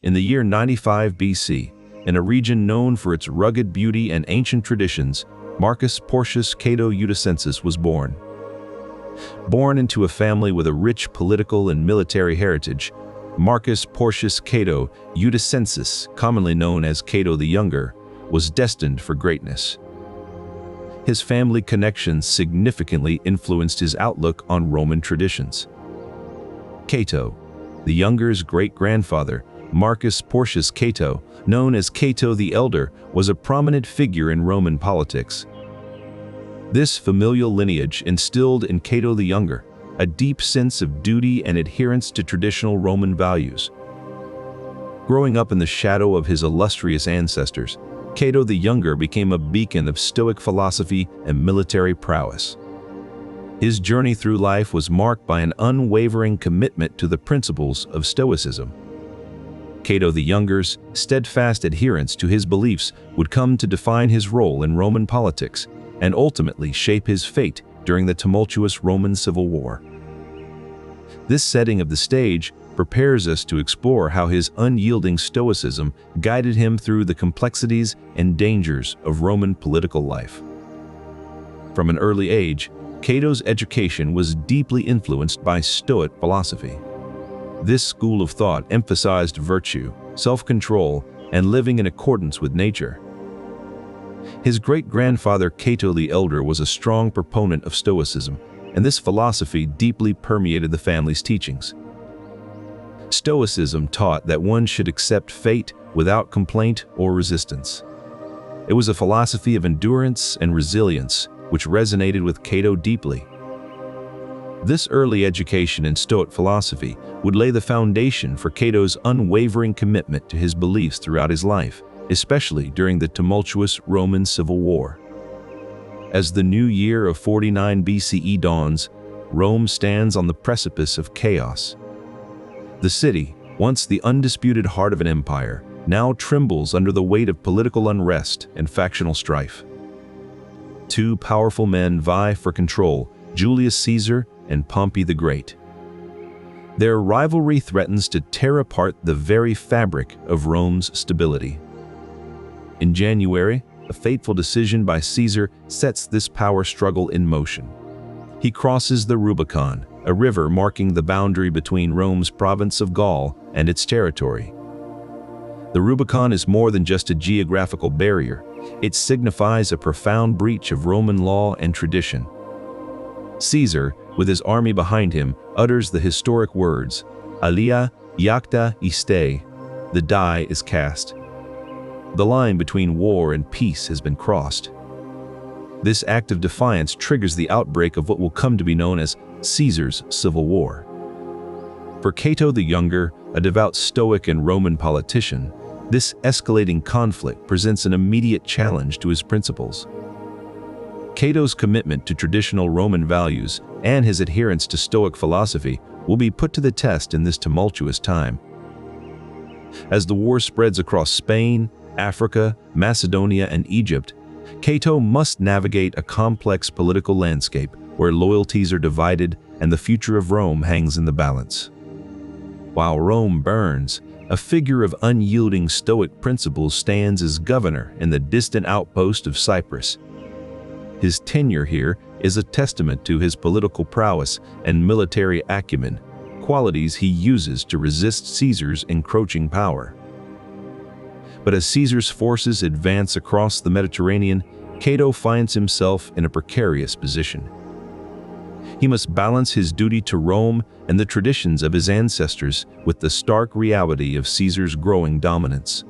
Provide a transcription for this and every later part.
In the year 95 BC, in a region known for its rugged beauty and ancient traditions, Marcus Porcius Cato Uticensis was born. Born into a family with a rich political and military heritage, Marcus Porcius Cato Uticensis, commonly known as Cato the Younger, was destined for greatness. His family connections significantly influenced his outlook on Roman traditions. Cato the Younger's great-grandfather, Marcus Porcius Cato, known as Cato the Elder, was a prominent figure in Roman politics. This familial lineage instilled in Cato the Younger a deep sense of duty and adherence to traditional Roman values. Growing up in the shadow of his illustrious ancestors, Cato the Younger became a beacon of Stoic philosophy and military prowess. His journey through life was marked by an unwavering commitment to the principles of Stoicism. Cato the Younger's steadfast adherence to his beliefs would come to define his role in Roman politics and ultimately shape his fate during the tumultuous Roman Civil War. This setting of the stage prepares us to explore how his unyielding stoicism guided him through the complexities and dangers of Roman political life. From an early age, Cato's education was deeply influenced by Stoic philosophy. This school of thought emphasized virtue, self-control, and living in accordance with nature. His great-grandfather Cato the Elder was a strong proponent of Stoicism, and this philosophy deeply permeated the family's teachings. Stoicism taught that one should accept fate without complaint or resistance. It was a philosophy of endurance and resilience, which resonated with Cato deeply. This early education in Stoic philosophy would lay the foundation for Cato's unwavering commitment to his beliefs throughout his life, especially during the tumultuous Roman Civil War. As the new year of 49 BCE dawns, Rome stands on the precipice of chaos. The city, once the undisputed heart of an empire, now trembles under the weight of political unrest and factional strife. Two powerful men vie for control, Julius Caesar and Pompey the Great. Their rivalry threatens to tear apart the very fabric of Rome's stability. In January, a fateful decision by Caesar sets this power struggle in motion. He crosses the Rubicon, a river marking the boundary between Rome's province of Gaul and its territory. The Rubicon is more than just a geographical barrier. It signifies a profound breach of Roman law and tradition. Caesar, with his army behind him, utters the historic words, "Alia iacta iste," the die is cast. The line between war and peace has been crossed. This act of defiance triggers the outbreak of what will come to be known as Caesar's Civil War. For Cato the Younger, a devout Stoic and Roman politician, this escalating conflict presents an immediate challenge to his principles. Cato's commitment to traditional Roman values and his adherence to Stoic philosophy will be put to the test in this tumultuous time. As the war spreads across Spain, Africa, Macedonia, and Egypt, Cato must navigate a complex political landscape where loyalties are divided and the future of Rome hangs in the balance. While Rome burns, a figure of unyielding Stoic principles stands as governor in the distant outpost of Cyprus. His tenure here is a testament to his political prowess and military acumen, qualities he uses to resist Caesar's encroaching power. But as Caesar's forces advance across the Mediterranean, Cato finds himself in a precarious position. He must balance his duty to Rome and the traditions of his ancestors with the stark reality of Caesar's growing dominance.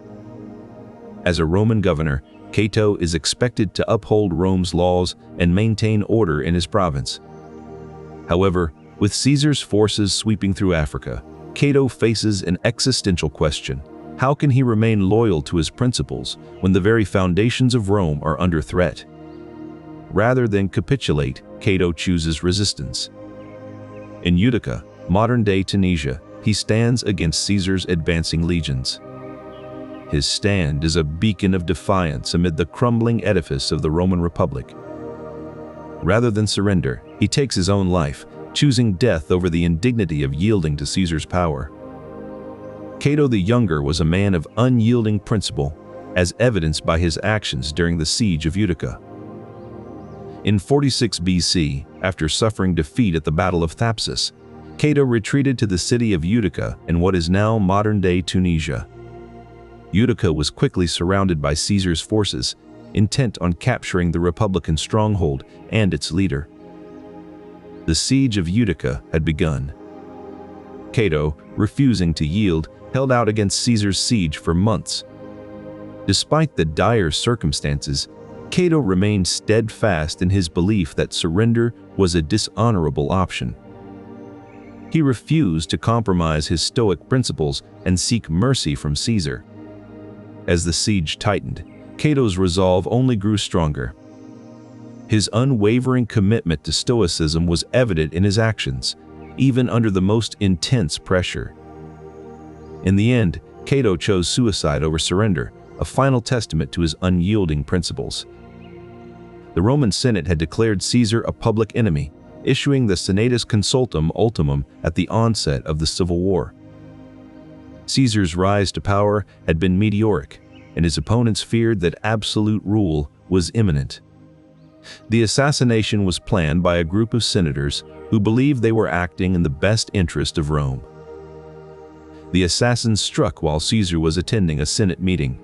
As a Roman governor, Cato is expected to uphold Rome's laws and maintain order in his province. However, with Caesar's forces sweeping through Africa, Cato faces an existential question. How can he remain loyal to his principles when the very foundations of Rome are under threat? Rather than capitulate, Cato chooses resistance. In Utica, modern-day Tunisia, he stands against Caesar's advancing legions. His stand is a beacon of defiance amid the crumbling edifice of the Roman Republic. Rather than surrender, he takes his own life, choosing death over the indignity of yielding to Caesar's power. Cato the Younger was a man of unyielding principle, as evidenced by his actions during the siege of Utica. In 46 BC, after suffering defeat at the Battle of Thapsus, Cato retreated to the city of Utica in what is now modern-day Tunisia. Utica was quickly surrounded by Caesar's forces, intent on capturing the Republican stronghold and its leader. The siege of Utica had begun. Cato, refusing to yield, held out against Caesar's siege for months. Despite the dire circumstances, Cato remained steadfast in his belief that surrender was a dishonorable option. He refused to compromise his Stoic principles and seek mercy from Caesar. As the siege tightened, Cato's resolve only grew stronger. His unwavering commitment to Stoicism was evident in his actions, even under the most intense pressure. In the end, Cato chose suicide over surrender, a final testament to his unyielding principles. The Roman Senate had declared Caesar a public enemy, issuing the Senatus Consultum Ultimum at the onset of the Civil War. Caesar's rise to power had been meteoric, and his opponents feared that absolute rule was imminent. The assassination was planned by a group of senators who believed they were acting in the best interest of Rome. The assassins struck while Caesar was attending a Senate meeting.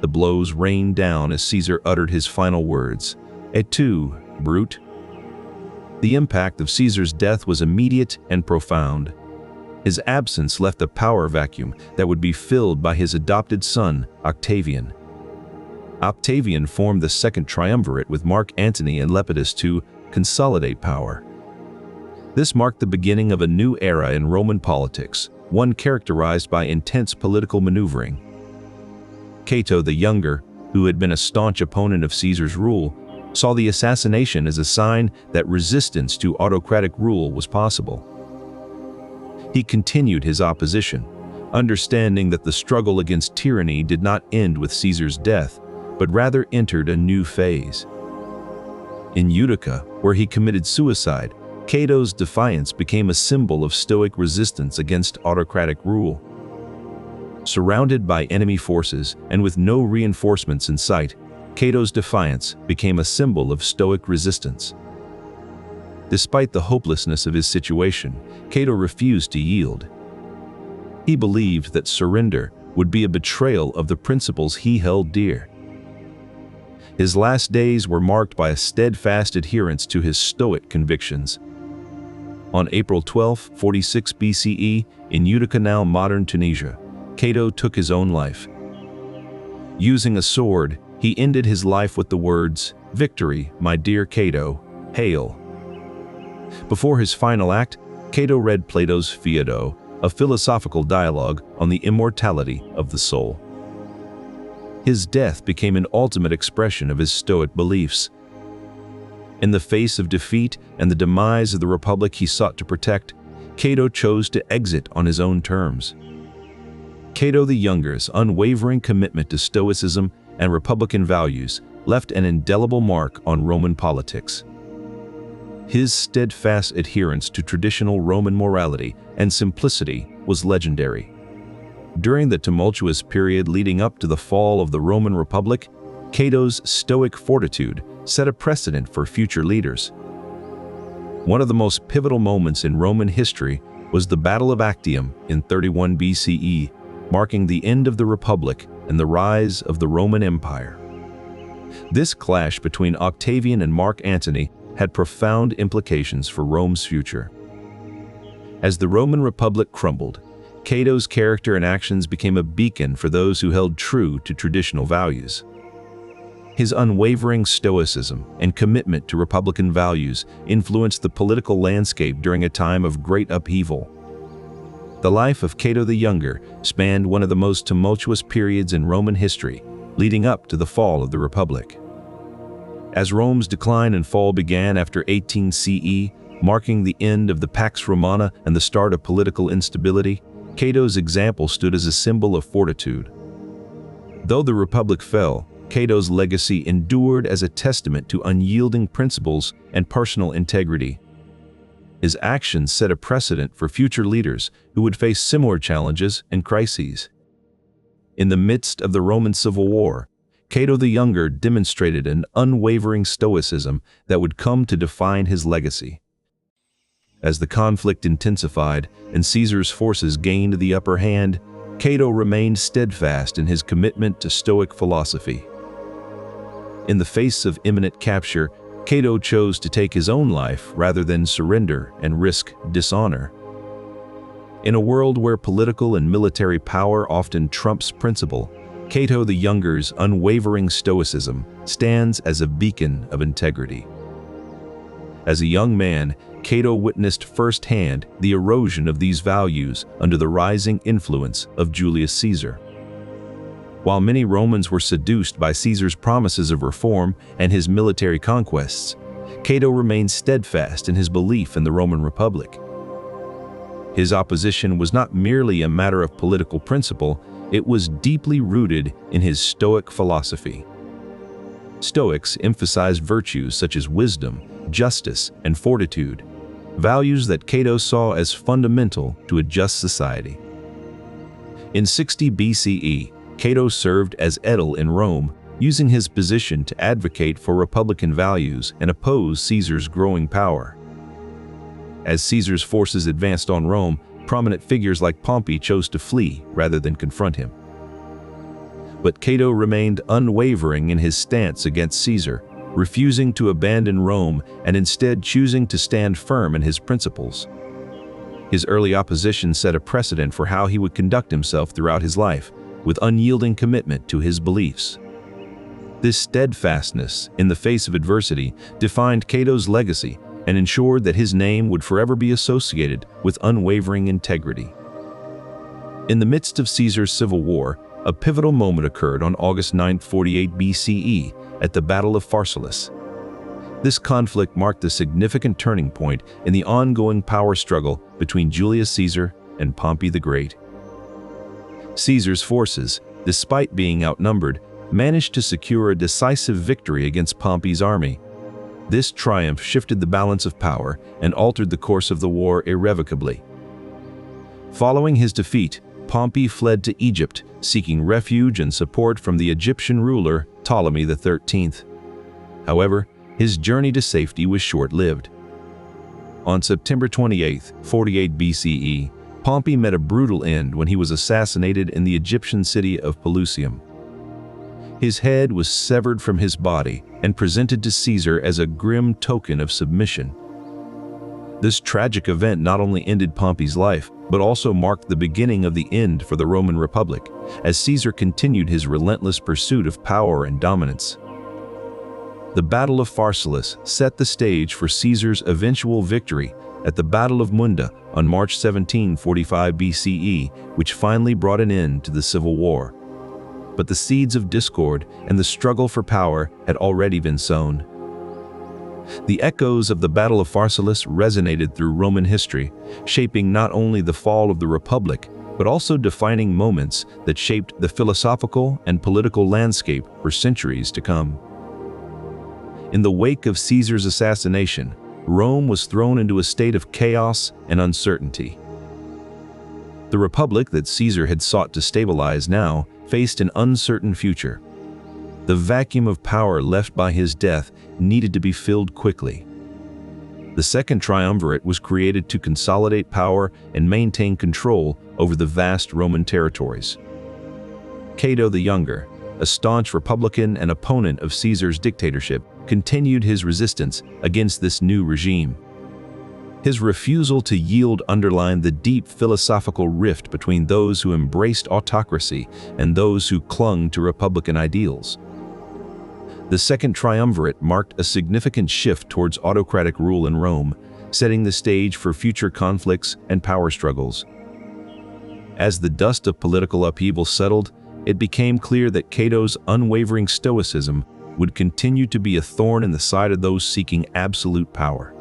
The blows rained down as Caesar uttered his final words, "Et tu, brute." The impact of Caesar's death was immediate and profound. His absence left a power vacuum that would be filled by his adopted son, Octavian. Octavian formed the Second Triumvirate with Mark Antony and Lepidus to consolidate power. This marked the beginning of a new era in Roman politics, one characterized by intense political maneuvering. Cato the Younger, who had been a staunch opponent of Caesar's rule, saw the assassination as a sign that resistance to autocratic rule was possible. He continued his opposition, understanding that the struggle against tyranny did not end with Caesar's death, but rather entered a new phase. In Utica, where he committed suicide, Cato's Defiance became a symbol of Stoic resistance against autocratic rule. Surrounded by enemy forces and with no reinforcements in sight, Cato's Defiance became a symbol of Stoic resistance. Despite the hopelessness of his situation, Cato refused to yield. He believed that surrender would be a betrayal of the principles he held dear. His last days were marked by a steadfast adherence to his Stoic convictions. On April 12, 46 BCE, in Utica, now modern Tunisia, Cato took his own life. Using a sword, he ended his life with the words, "Victory, my dear Cato, hail." Before his final act, Cato read Plato's Phaedo, a philosophical dialogue on the immortality of the soul. His death became an ultimate expression of his Stoic beliefs. In the face of defeat and the demise of the republic he sought to protect, Cato chose to exit on his own terms. Cato the Younger's unwavering commitment to Stoicism and Republican values left an indelible mark on Roman politics. His steadfast adherence to traditional Roman morality and simplicity was legendary. During the tumultuous period leading up to the fall of the Roman Republic, Cato's Stoic fortitude set a precedent for future leaders. One of the most pivotal moments in Roman history was the Battle of Actium in 31 BCE, marking the end of the Republic and the rise of the Roman Empire. This clash between Octavian and Mark Antony had profound implications for Rome's future. As the Roman Republic crumbled, Cato's character and actions became a beacon for those who held true to traditional values. His unwavering stoicism and commitment to Republican values influenced the political landscape during a time of great upheaval. The life of Cato the Younger spanned one of the most tumultuous periods in Roman history, leading up to the fall of the Republic. As Rome's decline and fall began after 18 CE, marking the end of the Pax Romana and the start of political instability, Cato's example stood as a symbol of fortitude. Though the Republic fell, Cato's legacy endured as a testament to unyielding principles and personal integrity. his actions set a precedent for future leaders who would face similar challenges and crises. In the midst of the Roman Civil War, Cato the Younger demonstrated an unwavering stoicism that would come to define his legacy. As the conflict intensified and Caesar's forces gained the upper hand, Cato remained steadfast in his commitment to Stoic philosophy. In the face of imminent capture, Cato chose to take his own life rather than surrender and risk dishonor. In a world where political and military power often trumps principle, Cato the Younger's unwavering stoicism stands as a beacon of integrity. As a young man, Cato witnessed firsthand the erosion of these values under the rising influence of Julius Caesar. While many Romans were seduced by Caesar's promises of reform and his military conquests, Cato remained steadfast in his belief in the Roman Republic. His opposition was not merely a matter of political principle, it was deeply rooted in his Stoic philosophy. Stoics emphasized virtues such as wisdom, justice, and fortitude, values that Cato saw as fundamental to a just society. In 60 BCE, Cato served as aedile in Rome, using his position to advocate for republican values and oppose Caesar's growing power. As Caesar's forces advanced on Rome, prominent figures like Pompey chose to flee rather than confront him. But Cato remained unwavering in his stance against Caesar, refusing to abandon Rome and instead choosing to stand firm in his principles. His early opposition set a precedent for how he would conduct himself throughout his life, with unyielding commitment to his beliefs. This steadfastness in the face of adversity defined Cato's legacy and ensured that his name would forever be associated with unwavering integrity. In the midst of Caesar's civil war, a pivotal moment occurred on August 9, 48 BCE, at the Battle of Pharsalus. This conflict marked a significant turning point in the ongoing power struggle between Julius Caesar and Pompey the Great. Caesar's forces, despite being outnumbered, managed to secure a decisive victory against Pompey's army. This triumph shifted the balance of power and altered the course of the war irrevocably. Following his defeat, Pompey fled to Egypt, seeking refuge and support from the Egyptian ruler Ptolemy XIII. However, his journey to safety was short-lived. On September 28, 48 BCE, Pompey met a brutal end when he was assassinated in the Egyptian city of Pelusium. His head was severed from his body and presented to Caesar as a grim token of submission. This tragic event not only ended Pompey's life, but also marked the beginning of the end for the Roman Republic, as Caesar continued his relentless pursuit of power and dominance. The Battle of Pharsalus set the stage for Caesar's eventual victory at the Battle of Munda on March 17, 45 BCE, which finally brought an end to the civil war. But the seeds of discord and the struggle for power had already been sown. The echoes of the Battle of Pharsalus resonated through Roman history, shaping not only the fall of the Republic, but also defining moments that shaped the philosophical and political landscape for centuries to come. In the wake of Caesar's assassination, Rome was thrown into a state of chaos and uncertainty. The republic that Caesar had sought to stabilize now faced an uncertain future. The vacuum of power left by his death needed to be filled quickly. The Second Triumvirate was created to consolidate power and maintain control over the vast Roman territories. Cato the Younger, a staunch Republican and opponent of Caesar's dictatorship, continued his resistance against this new regime. His refusal to yield underlined the deep philosophical rift between those who embraced autocracy and those who clung to republican ideals. The Second Triumvirate marked a significant shift towards autocratic rule in Rome, setting the stage for future conflicts and power struggles. As the dust of political upheaval settled, it became clear that Cato's unwavering stoicism would continue to be a thorn in the side of those seeking absolute power.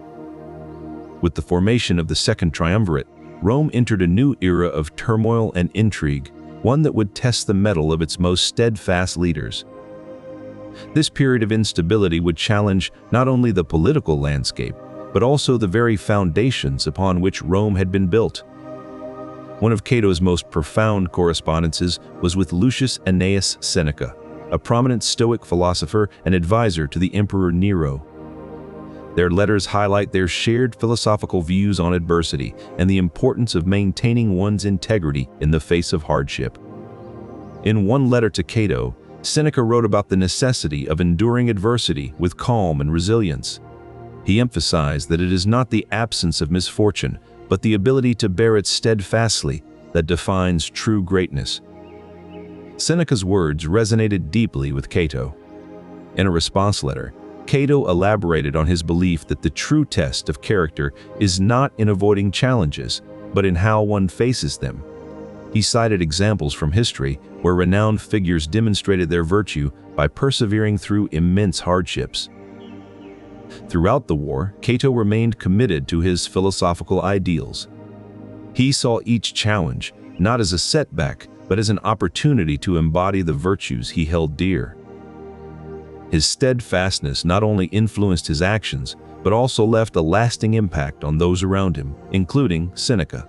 With the formation of the Second Triumvirate, Rome entered a new era of turmoil and intrigue, one that would test the mettle of its most steadfast leaders. This period of instability would challenge not only the political landscape, but also the very foundations upon which Rome had been built. One of Cato's most profound correspondences was with Lucius Annaeus Seneca, a prominent Stoic philosopher and advisor to the Emperor Nero. Their letters highlight their shared philosophical views on adversity and the importance of maintaining one's integrity in the face of hardship. In one letter to Cato, Seneca wrote about the necessity of enduring adversity with calm and resilience. He emphasized that it is not the absence of misfortune, but the ability to bear it steadfastly that defines true greatness. Seneca's words resonated deeply with Cato. In a response letter, Cato elaborated on his belief that the true test of character is not in avoiding challenges, but in how one faces them. He cited examples from history where renowned figures demonstrated their virtue by persevering through immense hardships. Throughout the war, Cato remained committed to his philosophical ideals. He saw each challenge not as a setback, but as an opportunity to embody the virtues he held dear. His steadfastness not only influenced his actions, but also left a lasting impact on those around him, including Seneca.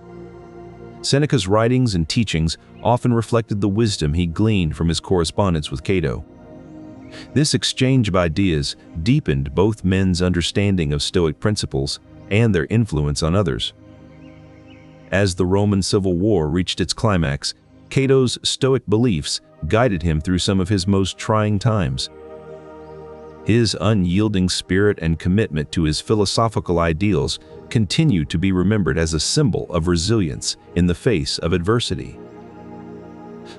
Seneca's writings and teachings often reflected the wisdom he gleaned from his correspondence with Cato. This exchange of ideas deepened both men's understanding of Stoic principles and their influence on others. As the Roman Civil War reached its climax, Cato's Stoic beliefs guided him through some of his most trying times. His unyielding spirit and commitment to his philosophical ideals continue to be remembered as a symbol of resilience in the face of adversity.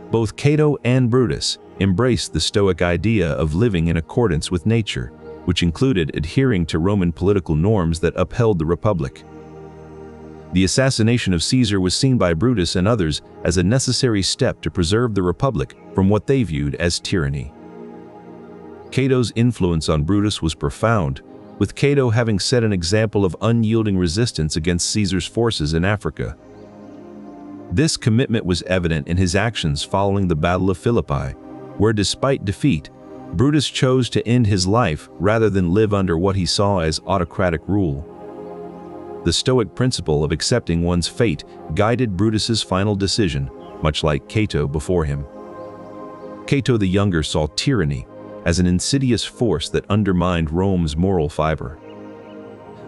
Both Cato and Brutus embraced the Stoic idea of living in accordance with nature, which included adhering to Roman political norms that upheld the Republic. The assassination of Caesar was seen by Brutus and others as a necessary step to preserve the Republic from what they viewed as tyranny. Cato's influence on Brutus was profound, with Cato having set an example of unyielding resistance against Caesar's forces in Africa. This commitment was evident in his actions following the Battle of Philippi, where despite defeat, Brutus chose to end his life rather than live under what he saw as autocratic rule. The Stoic principle of accepting one's fate guided Brutus's final decision, much like Cato before him. Cato the Younger saw tyranny as an insidious force that undermined Rome's moral fiber.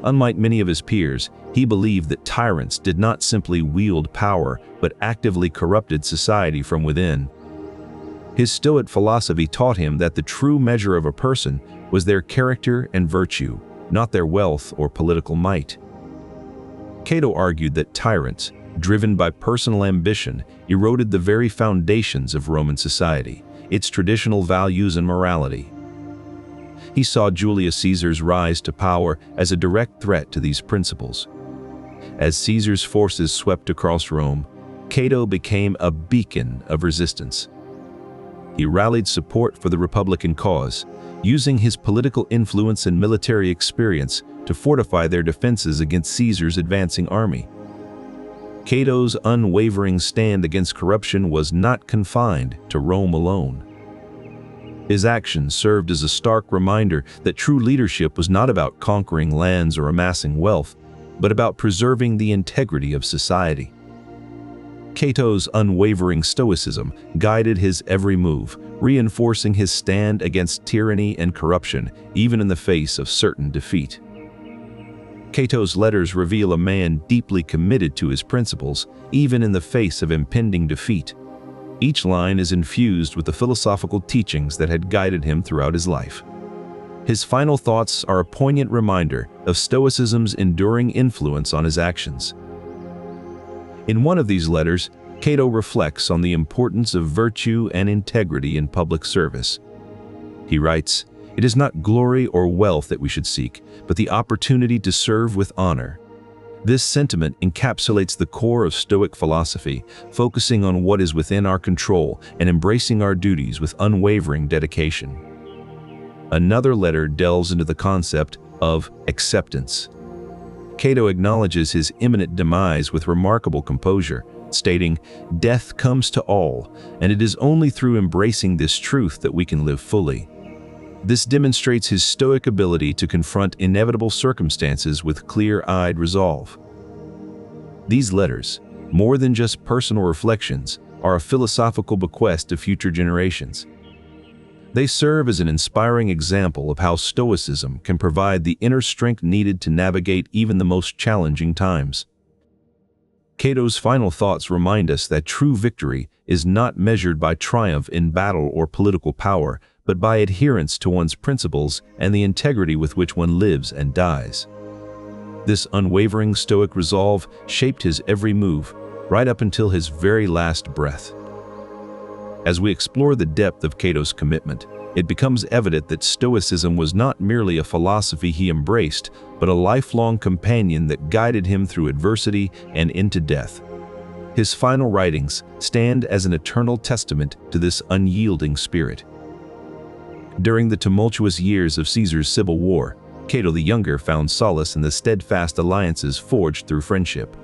Unlike many of his peers, he believed that tyrants did not simply wield power, but actively corrupted society from within. His Stoic philosophy taught him that the true measure of a person was their character and virtue, not their wealth or political might. Cato argued that tyrants, driven by personal ambition, eroded the very foundations of Roman society, its traditional values and morality. He saw Julius Caesar's rise to power as a direct threat to these principles. As Caesar's forces swept across Rome, Cato became a beacon of resistance. He rallied support for the Republican cause, using his political influence and military experience to fortify their defenses against Caesar's advancing army. Cato's unwavering stand against corruption was not confined to Rome alone. His actions served as a stark reminder that true leadership was not about conquering lands or amassing wealth, but about preserving the integrity of society. Cato's unwavering stoicism guided his every move, reinforcing his stand against tyranny and corruption, even in the face of certain defeat. Cato's letters reveal a man deeply committed to his principles, even in the face of impending defeat. Each line is infused with the philosophical teachings that had guided him throughout his life. His final thoughts are a poignant reminder of Stoicism's enduring influence on his actions. In one of these letters, Cato reflects on the importance of virtue and integrity in public service. He writes, "It is not glory or wealth that we should seek, but the opportunity to serve with honor." This sentiment encapsulates the core of Stoic philosophy, focusing on what is within our control and embracing our duties with unwavering dedication. Another letter delves into the concept of acceptance. Cato acknowledges his imminent demise with remarkable composure, stating, "Death comes to all, and it is only through embracing this truth that we can live fully." This demonstrates his stoic ability to confront inevitable circumstances with clear-eyed resolve. These letters, more than just personal reflections, are a philosophical bequest to future generations. They serve as an inspiring example of how Stoicism can provide the inner strength needed to navigate even the most challenging times. Cato's final thoughts remind us that true victory is not measured by triumph in battle or political power, but by adherence to one's principles and the integrity with which one lives and dies. This unwavering Stoic resolve shaped his every move, right up until his very last breath. As we explore the depth of Cato's commitment, it becomes evident that Stoicism was not merely a philosophy he embraced, but a lifelong companion that guided him through adversity and into death. His final writings stand as an eternal testament to this unyielding spirit. During the tumultuous years of Caesar's civil war, Cato the Younger found solace in the steadfast alliances forged through friendship.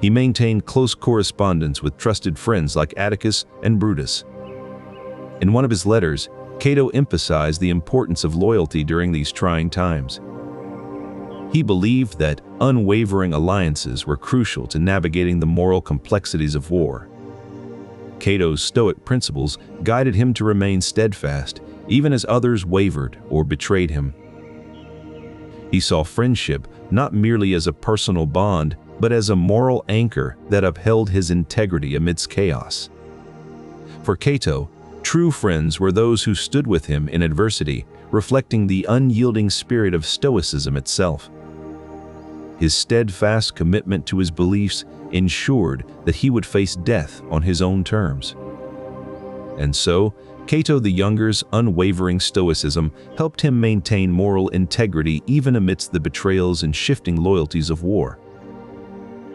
He maintained close correspondence with trusted friends like Atticus and Brutus. In one of his letters, Cato emphasized the importance of loyalty during these trying times. He believed that unwavering alliances were crucial to navigating the moral complexities of war. Cato's Stoic principles guided him to remain steadfast, even as others wavered or betrayed him. He saw friendship not merely as a personal bond, but as a moral anchor that upheld his integrity amidst chaos. For Cato, true friends were those who stood with him in adversity, reflecting the unyielding spirit of Stoicism itself. His steadfast commitment to his beliefs ensured that he would face death on his own terms. And so, Cato the Younger's unwavering stoicism helped him maintain moral integrity even amidst the betrayals and shifting loyalties of war.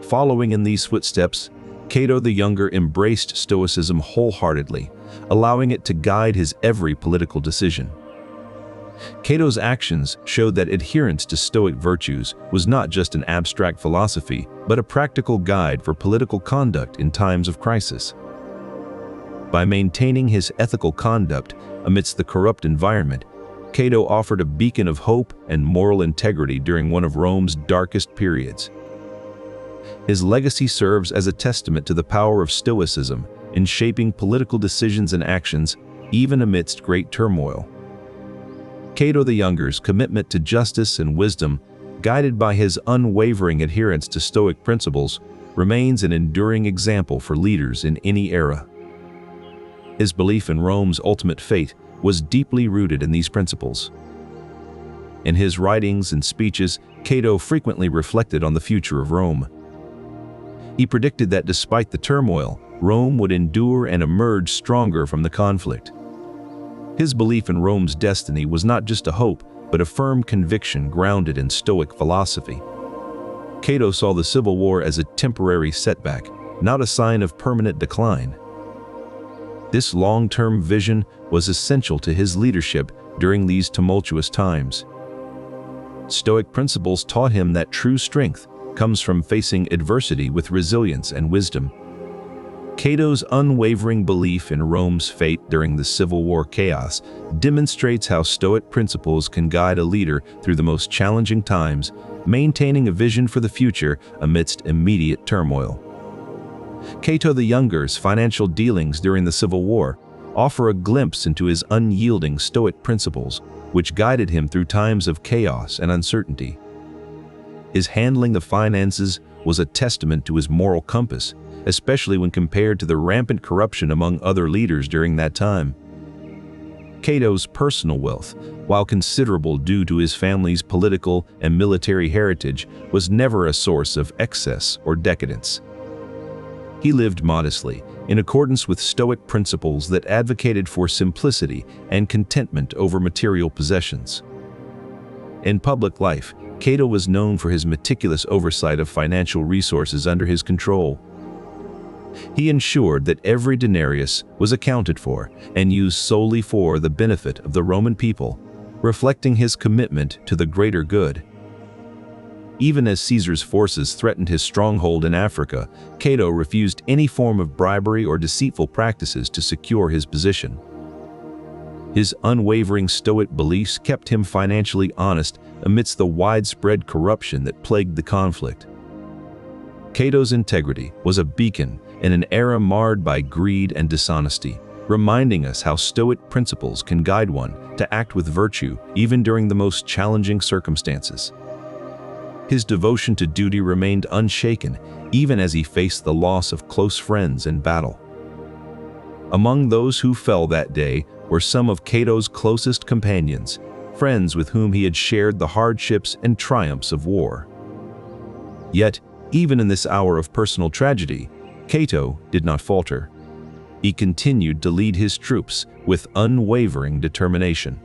Following in these footsteps, Cato the Younger embraced stoicism wholeheartedly, allowing it to guide his every political decision. Cato's actions showed that adherence to Stoic virtues was not just an abstract philosophy, but a practical guide for political conduct in times of crisis. By maintaining his ethical conduct amidst the corrupt environment, Cato offered a beacon of hope and moral integrity during one of Rome's darkest periods. His legacy serves as a testament to the power of Stoicism in shaping political decisions and actions, even amidst great turmoil. Cato the Younger's commitment to justice and wisdom, guided by his unwavering adherence to Stoic principles, remains an enduring example for leaders in any era. His belief in Rome's ultimate fate was deeply rooted in these principles. In his writings and speeches, Cato frequently reflected on the future of Rome. He predicted that despite the turmoil, Rome would endure and emerge stronger from the conflict. His belief in Rome's destiny was not just a hope, but a firm conviction grounded in Stoic philosophy. Cato saw the Civil War as a temporary setback, not a sign of permanent decline. This long-term vision was essential to his leadership during these tumultuous times. Stoic principles taught him that true strength comes from facing adversity with resilience and wisdom. Cato's unwavering belief in Rome's fate during the Civil War chaos demonstrates how Stoic principles can guide a leader through the most challenging times, maintaining a vision for the future amidst immediate turmoil. Cato the Younger's financial dealings during the Civil War offer a glimpse into his unyielding Stoic principles, which guided him through times of chaos and uncertainty. His handling of finances was a testament to his moral compass, especially when compared to the rampant corruption among other leaders during that time. Cato's personal wealth, while considerable due to his family's political and military heritage, was never a source of excess or decadence. He lived modestly, in accordance with Stoic principles that advocated for simplicity and contentment over material possessions. In public life, Cato was known for his meticulous oversight of financial resources under his control. He ensured that every denarius was accounted for and used solely for the benefit of the Roman people, reflecting his commitment to the greater good. Even as Caesar's forces threatened his stronghold in Africa, Cato refused any form of bribery or deceitful practices to secure his position. His unwavering Stoic beliefs kept him financially honest amidst the widespread corruption that plagued the conflict. Cato's integrity was a beacon in an era marred by greed and dishonesty, reminding us how Stoic principles can guide one to act with virtue even during the most challenging circumstances. His devotion to duty remained unshaken even as he faced the loss of close friends in battle. Among those who fell that day were some of Cato's closest companions, friends with whom he had shared the hardships and triumphs of war. Yet, even in this hour of personal tragedy, Cato did not falter. He continued to lead his troops with unwavering determination.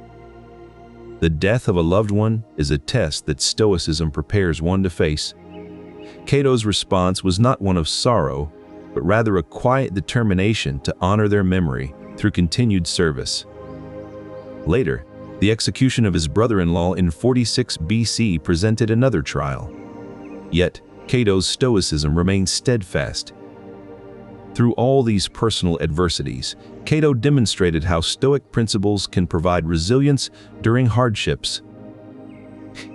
The death of a loved one is a test that Stoicism prepares one to face. Cato's response was not one of sorrow, but rather a quiet determination to honor their memory through continued service. Later, the execution of his brother-in-law in 46 BC presented another trial. Yet, Cato's Stoicism remained steadfast. Through all these personal adversities, Cato demonstrated how Stoic principles can provide resilience during hardships.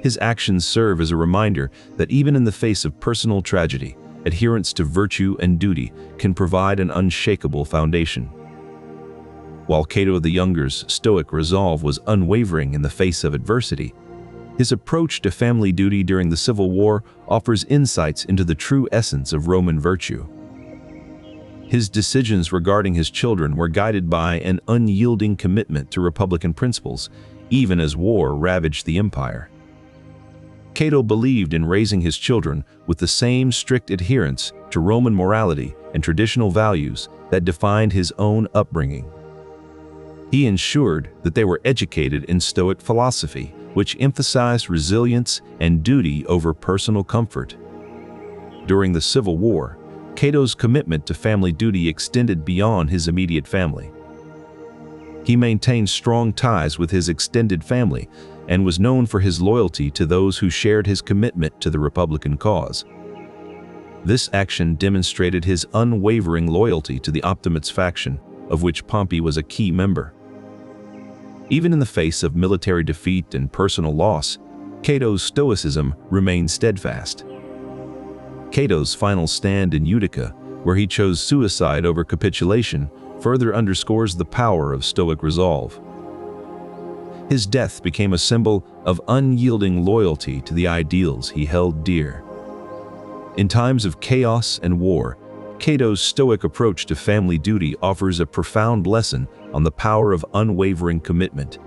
His actions serve as a reminder that even in the face of personal tragedy, adherence to virtue and duty can provide an unshakable foundation. While Cato the Younger's Stoic resolve was unwavering in the face of adversity, his approach to family duty during the Civil War offers insights into the true essence of Roman virtue. His decisions regarding his children were guided by an unyielding commitment to Republican principles, even as war ravaged the empire. Cato believed in raising his children with the same strict adherence to Roman morality and traditional values that defined his own upbringing. He ensured that they were educated in Stoic philosophy, which emphasized resilience and duty over personal comfort. During the Civil War, Cato's commitment to family duty extended beyond his immediate family. He maintained strong ties with his extended family and was known for his loyalty to those who shared his commitment to the Republican cause. This action demonstrated his unwavering loyalty to the Optimates faction, of which Pompey was a key member. Even in the face of military defeat and personal loss, Cato's Stoicism remained steadfast. Cato's final stand in Utica, where he chose suicide over capitulation, further underscores the power of Stoic resolve. His death became a symbol of unyielding loyalty to the ideals he held dear. In times of chaos and war, Cato's Stoic approach to family duty offers a profound lesson on the power of unwavering commitment.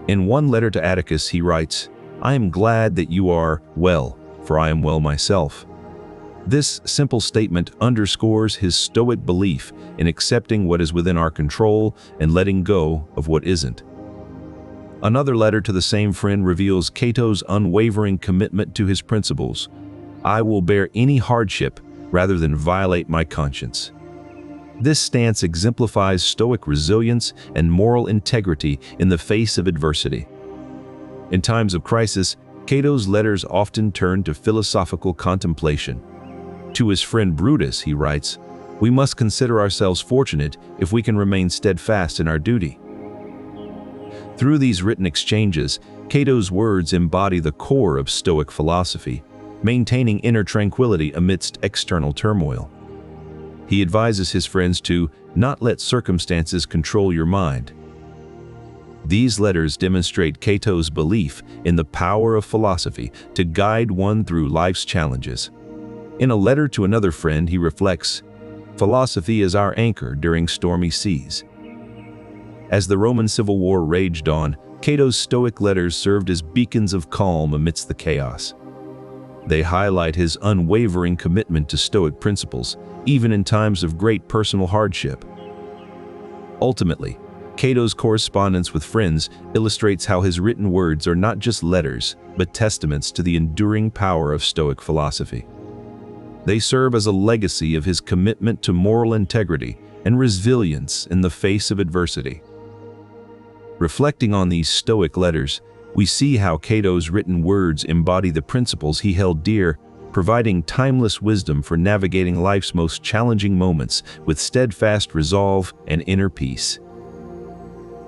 In one letter to Atticus, he writes, "I am glad that you are well, for I am well myself." This simple statement underscores his Stoic belief in accepting what is within our control and letting go of what isn't. Another letter to the same friend reveals Cato's unwavering commitment to his principles. "I will bear any hardship rather than violate my conscience." This stance exemplifies Stoic resilience and moral integrity in the face of adversity. In times of crisis, Cato's letters often turn to philosophical contemplation. To his friend Brutus, he writes, "We must consider ourselves fortunate if we can remain steadfast in our duty." Through these written exchanges, Cato's words embody the core of Stoic philosophy, maintaining inner tranquility amidst external turmoil. He advises his friends to not let circumstances control your mind. These letters demonstrate Cato's belief in the power of philosophy to guide one through life's challenges. In a letter to another friend, he reflects, "Philosophy is our anchor during stormy seas." As the Roman Civil War raged on, Cato's Stoic letters served as beacons of calm amidst the chaos. They highlight his unwavering commitment to Stoic principles, even in times of great personal hardship. Ultimately, Cato's correspondence with friends illustrates how his written words are not just letters, but testaments to the enduring power of Stoic philosophy. They serve as a legacy of his commitment to moral integrity and resilience in the face of adversity. Reflecting on these Stoic letters, we see how Cato's written words embody the principles he held dear, providing timeless wisdom for navigating life's most challenging moments with steadfast resolve and inner peace.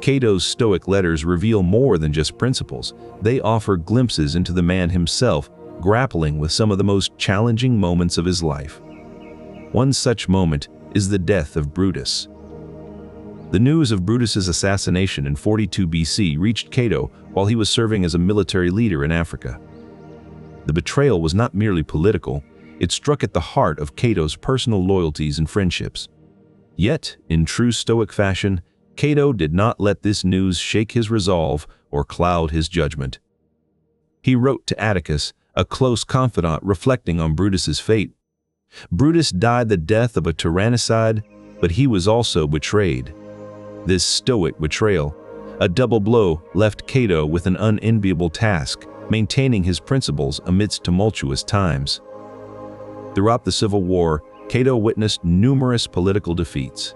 Cato's Stoic letters reveal more than just principles. They offer glimpses into the man himself, grappling with some of the most challenging moments of his life. One such moment is the death of Brutus. The news of Brutus's assassination in 42 BC reached Cato while he was serving as a military leader in Africa. The betrayal was not merely political, it struck at the heart of Cato's personal loyalties and friendships. Yet, in true Stoic fashion, Cato did not let this news shake his resolve or cloud his judgment. He wrote to Atticus, a close confidant, reflecting on Brutus's fate. Brutus died the death of a tyrannicide, but he was also betrayed. This Stoic betrayal, a double blow, left Cato with an unenviable task, maintaining his principles amidst tumultuous times. Throughout the Civil War, Cato witnessed numerous political defeats.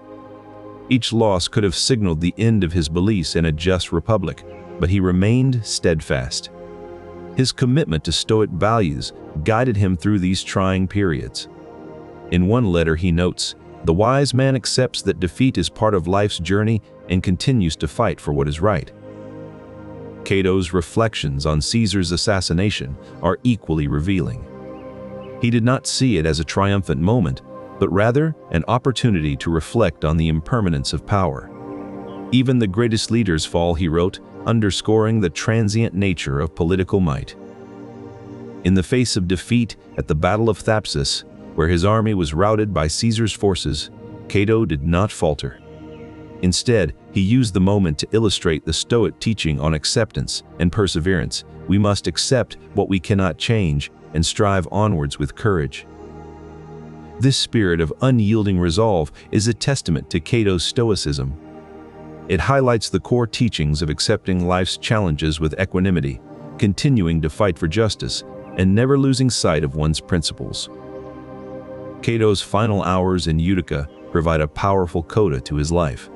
Each loss could have signaled the end of his beliefs in a just republic, but he remained steadfast. His commitment to Stoic values guided him through these trying periods. In one letter he notes, "The wise man accepts that defeat is part of life's journey and continues to fight for what is right." Cato's reflections on Caesar's assassination are equally revealing. He did not see it as a triumphant moment, but rather an opportunity to reflect on the impermanence of power. Even the greatest leaders fall, he wrote, underscoring the transient nature of political might. In the face of defeat at the Battle of Thapsus, where his army was routed by Caesar's forces, Cato did not falter. Instead, he used the moment to illustrate the Stoic teaching on acceptance and perseverance. We must accept what we cannot change and strive onwards with courage. This spirit of unyielding resolve is a testament to Cato's Stoicism. It highlights the core teachings of accepting life's challenges with equanimity, continuing to fight for justice, and never losing sight of one's principles. Cato's final hours in Utica provide a powerful coda to his life.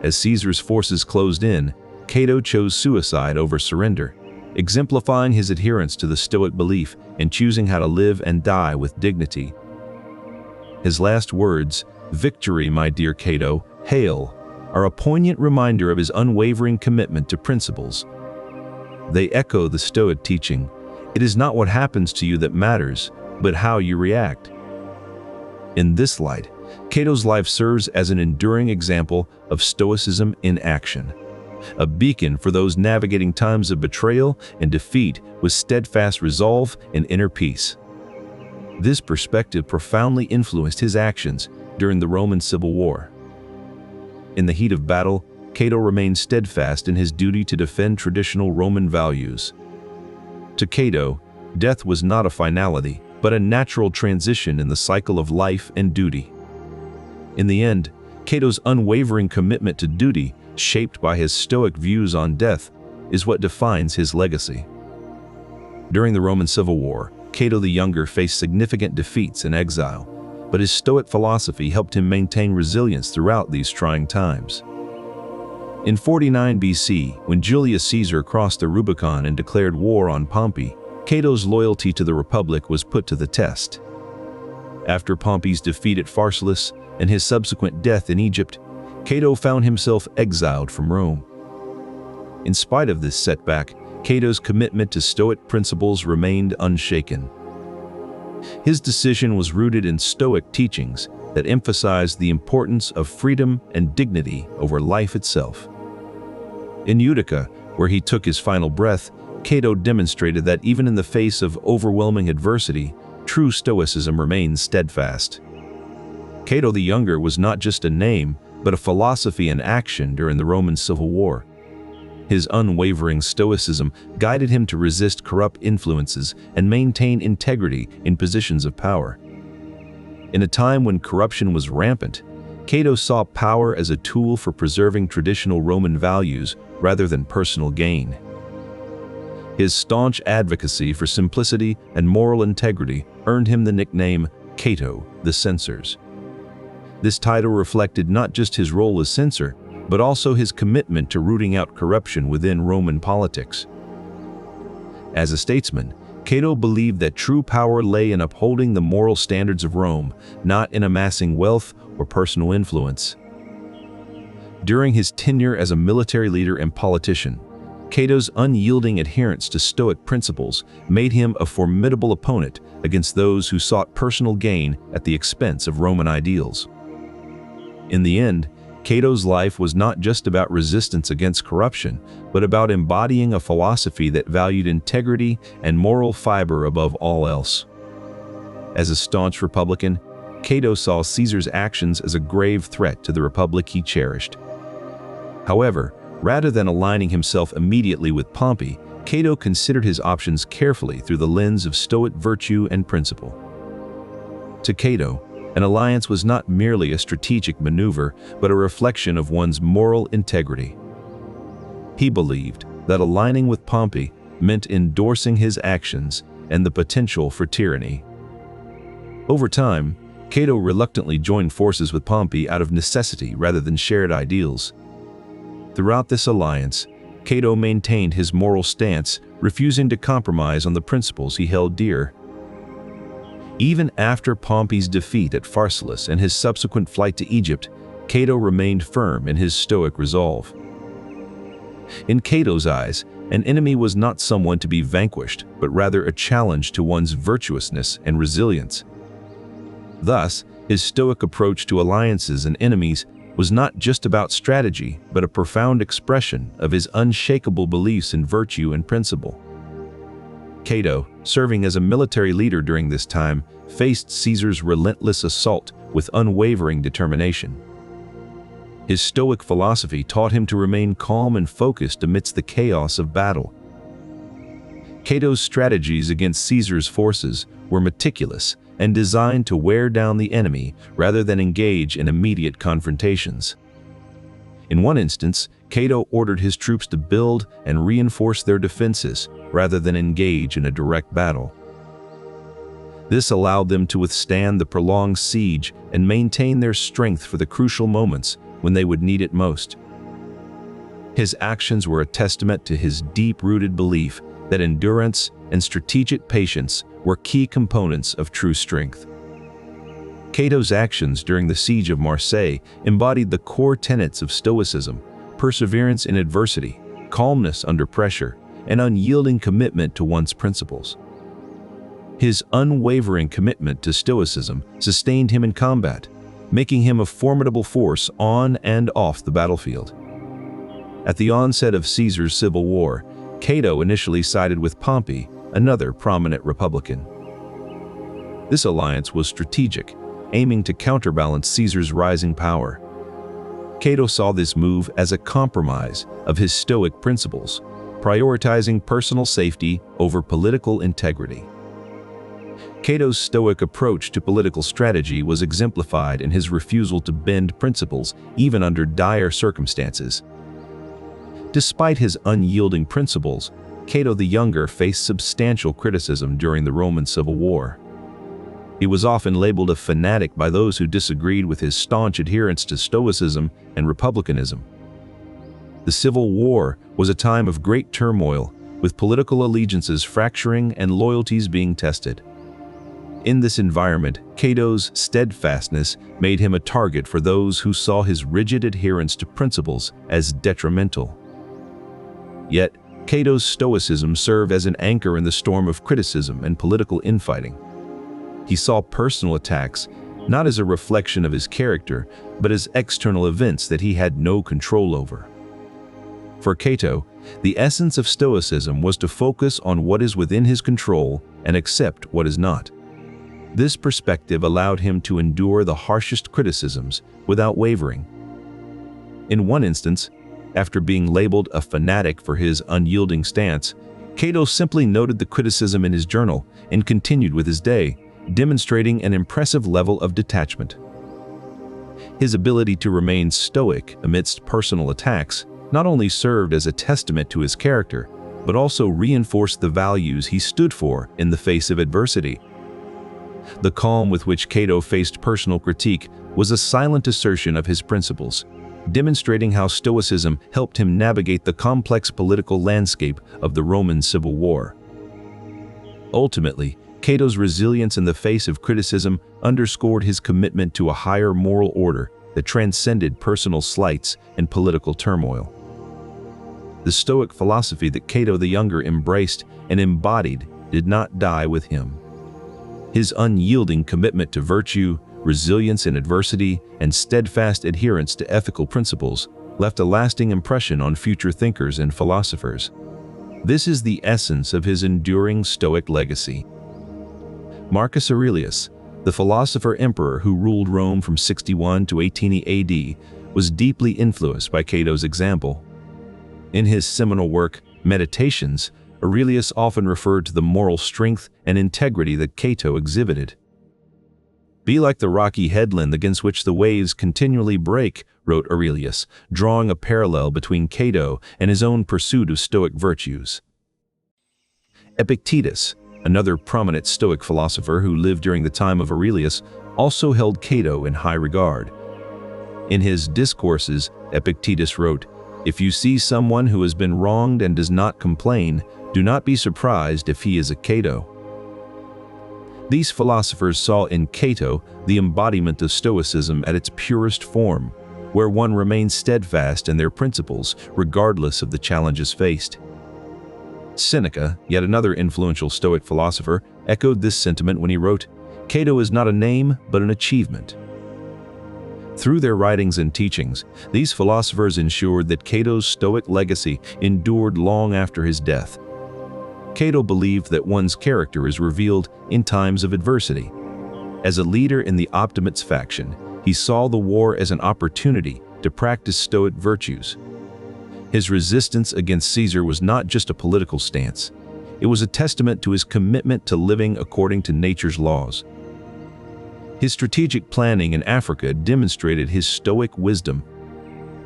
As Caesar's forces closed in, Cato chose suicide over surrender, exemplifying his adherence to the Stoic belief in choosing how to live and die with dignity. His last words, "Victory, my dear Cato, hail," are a poignant reminder of his unwavering commitment to principles. They echo the Stoic teaching, "It is not what happens to you that matters, but how you react." In this light, Cato's life serves as an enduring example of Stoicism in action, a beacon for those navigating times of betrayal and defeat with steadfast resolve and inner peace. This perspective profoundly influenced his actions during the Roman Civil War. In the heat of battle, Cato remained steadfast in his duty to defend traditional Roman values. To Cato, death was not a finality, but a natural transition in the cycle of life and duty. In the end, Cato's unwavering commitment to duty, shaped by his Stoic views on death, is what defines his legacy. During the Roman Civil War, Cato the Younger faced significant defeats and exile, but his Stoic philosophy helped him maintain resilience throughout these trying times. In 49 BC, when Julius Caesar crossed the Rubicon and declared war on Pompey, Cato's loyalty to the Republic was put to the test. After Pompey's defeat at Pharsalus and his subsequent death in Egypt, Cato found himself exiled from Rome. In spite of this setback, Cato's commitment to Stoic principles remained unshaken. His decision was rooted in Stoic teachings that emphasized the importance of freedom and dignity over life itself. In Utica, where he took his final breath, Cato demonstrated that even in the face of overwhelming adversity, true Stoicism remains steadfast. Cato the Younger was not just a name, but a philosophy in action during the Roman Civil War. His unwavering Stoicism guided him to resist corrupt influences and maintain integrity in positions of power. In a time when corruption was rampant, Cato saw power as a tool for preserving traditional Roman values rather than personal gain. His staunch advocacy for simplicity and moral integrity earned him the nickname Cato the Censors. This title reflected not just his role as censor, but also his commitment to rooting out corruption within Roman politics. As a statesman, Cato believed that true power lay in upholding the moral standards of Rome, not in amassing wealth or personal influence. During his tenure as a military leader and politician, Cato's unyielding adherence to Stoic principles made him a formidable opponent against those who sought personal gain at the expense of Roman ideals. In the end, Cato's life was not just about resistance against corruption, but about embodying a philosophy that valued integrity and moral fiber above all else. As a staunch Republican, Cato saw Caesar's actions as a grave threat to the republic he cherished. However, rather than aligning himself immediately with Pompey, Cato considered his options carefully through the lens of Stoic virtue and principle. To Cato, an alliance was not merely a strategic maneuver, but a reflection of one's moral integrity. He believed that aligning with Pompey meant endorsing his actions and the potential for tyranny. Over time, Cato reluctantly joined forces with Pompey out of necessity rather than shared ideals. Throughout this alliance, Cato maintained his moral stance, refusing to compromise on the principles he held dear. Even after Pompey's defeat at Pharsalus and his subsequent flight to Egypt, Cato remained firm in his Stoic resolve. In Cato's eyes, an enemy was not someone to be vanquished, but rather a challenge to one's virtuousness and resilience. Thus, his Stoic approach to alliances and enemies was not just about strategy, but a profound expression of his unshakable beliefs in virtue and principle. Cato, serving as a military leader during this time, faced Caesar's relentless assault with unwavering determination. His Stoic philosophy taught him to remain calm and focused amidst the chaos of battle. Cato's strategies against Caesar's forces were meticulous and designed to wear down the enemy rather than engage in immediate confrontations. In one instance, Cato ordered his troops to build and reinforce their defenses rather than engage in a direct battle. This allowed them to withstand the prolonged siege and maintain their strength for the crucial moments when they would need it most. His actions were a testament to his deep-rooted belief that endurance and strategic patience were key components of true strength. Cato's actions during the siege of Marseille embodied the core tenets of Stoicism: perseverance in adversity, calmness under pressure, and unyielding commitment to one's principles. His unwavering commitment to Stoicism sustained him in combat, making him a formidable force on and off the battlefield. At the onset of Caesar's civil war, Cato initially sided with Pompey, another prominent Republican. This alliance was strategic, aiming to counterbalance Caesar's rising power. Cato saw this move as a compromise of his Stoic principles, prioritizing personal safety over political integrity. Cato's Stoic approach to political strategy was exemplified in his refusal to bend principles even under dire circumstances. Despite his unyielding principles, Cato the Younger faced substantial criticism during the Roman Civil War. He was often labeled a fanatic by those who disagreed with his staunch adherence to Stoicism and Republicanism. The Civil War was a time of great turmoil, with political allegiances fracturing and loyalties being tested. In this environment, Cato's steadfastness made him a target for those who saw his rigid adherence to principles as detrimental. Yet, Cato's Stoicism served as an anchor in the storm of criticism and political infighting. He saw personal attacks not as a reflection of his character, but as external events that he had no control over. For Cato, the essence of Stoicism was to focus on what is within his control and accept what is not. This perspective allowed him to endure the harshest criticisms without wavering. In one instance, after being labeled a fanatic for his unyielding stance, Cato simply noted the criticism in his journal and continued with his day, demonstrating an impressive level of detachment. His ability to remain stoic amidst personal attacks not only served as a testament to his character, but also reinforced the values he stood for in the face of adversity. The calm with which Cato faced personal critique was a silent assertion of his principles, demonstrating how Stoicism helped him navigate the complex political landscape of the Roman Civil War. Ultimately, Cato's resilience in the face of criticism underscored his commitment to a higher moral order that transcended personal slights and political turmoil. The Stoic philosophy that Cato the Younger embraced and embodied did not die with him. His unyielding commitment to virtue, resilience in adversity, and steadfast adherence to ethical principles left a lasting impression on future thinkers and philosophers. This is the essence of his enduring Stoic legacy. Marcus Aurelius, the philosopher-emperor who ruled Rome from 61 to 18 AD, was deeply influenced by Cato's example. In his seminal work, Meditations, Aurelius often referred to the moral strength and integrity that Cato exhibited. "Be like the rocky headland against which the waves continually break," wrote Aurelius, drawing a parallel between Cato and his own pursuit of Stoic virtues. Epictetus, another prominent Stoic philosopher who lived during the time of Aurelius, also held Cato in high regard. In his Discourses, Epictetus wrote, "If you see someone who has been wronged and does not complain, do not be surprised if he is a Cato." These philosophers saw in Cato the embodiment of Stoicism at its purest form, where one remains steadfast in their principles regardless of the challenges faced. Seneca, yet another influential Stoic philosopher, echoed this sentiment when he wrote, "Cato is not a name, but an achievement." Through their writings and teachings, these philosophers ensured that Cato's Stoic legacy endured long after his death. Cato believed that one's character is revealed in times of adversity. As a leader in the Optimates faction, he saw the war as an opportunity to practice Stoic virtues. His resistance against Caesar was not just a political stance. It was a testament to his commitment to living according to nature's laws. His strategic planning in Africa demonstrated his Stoic wisdom.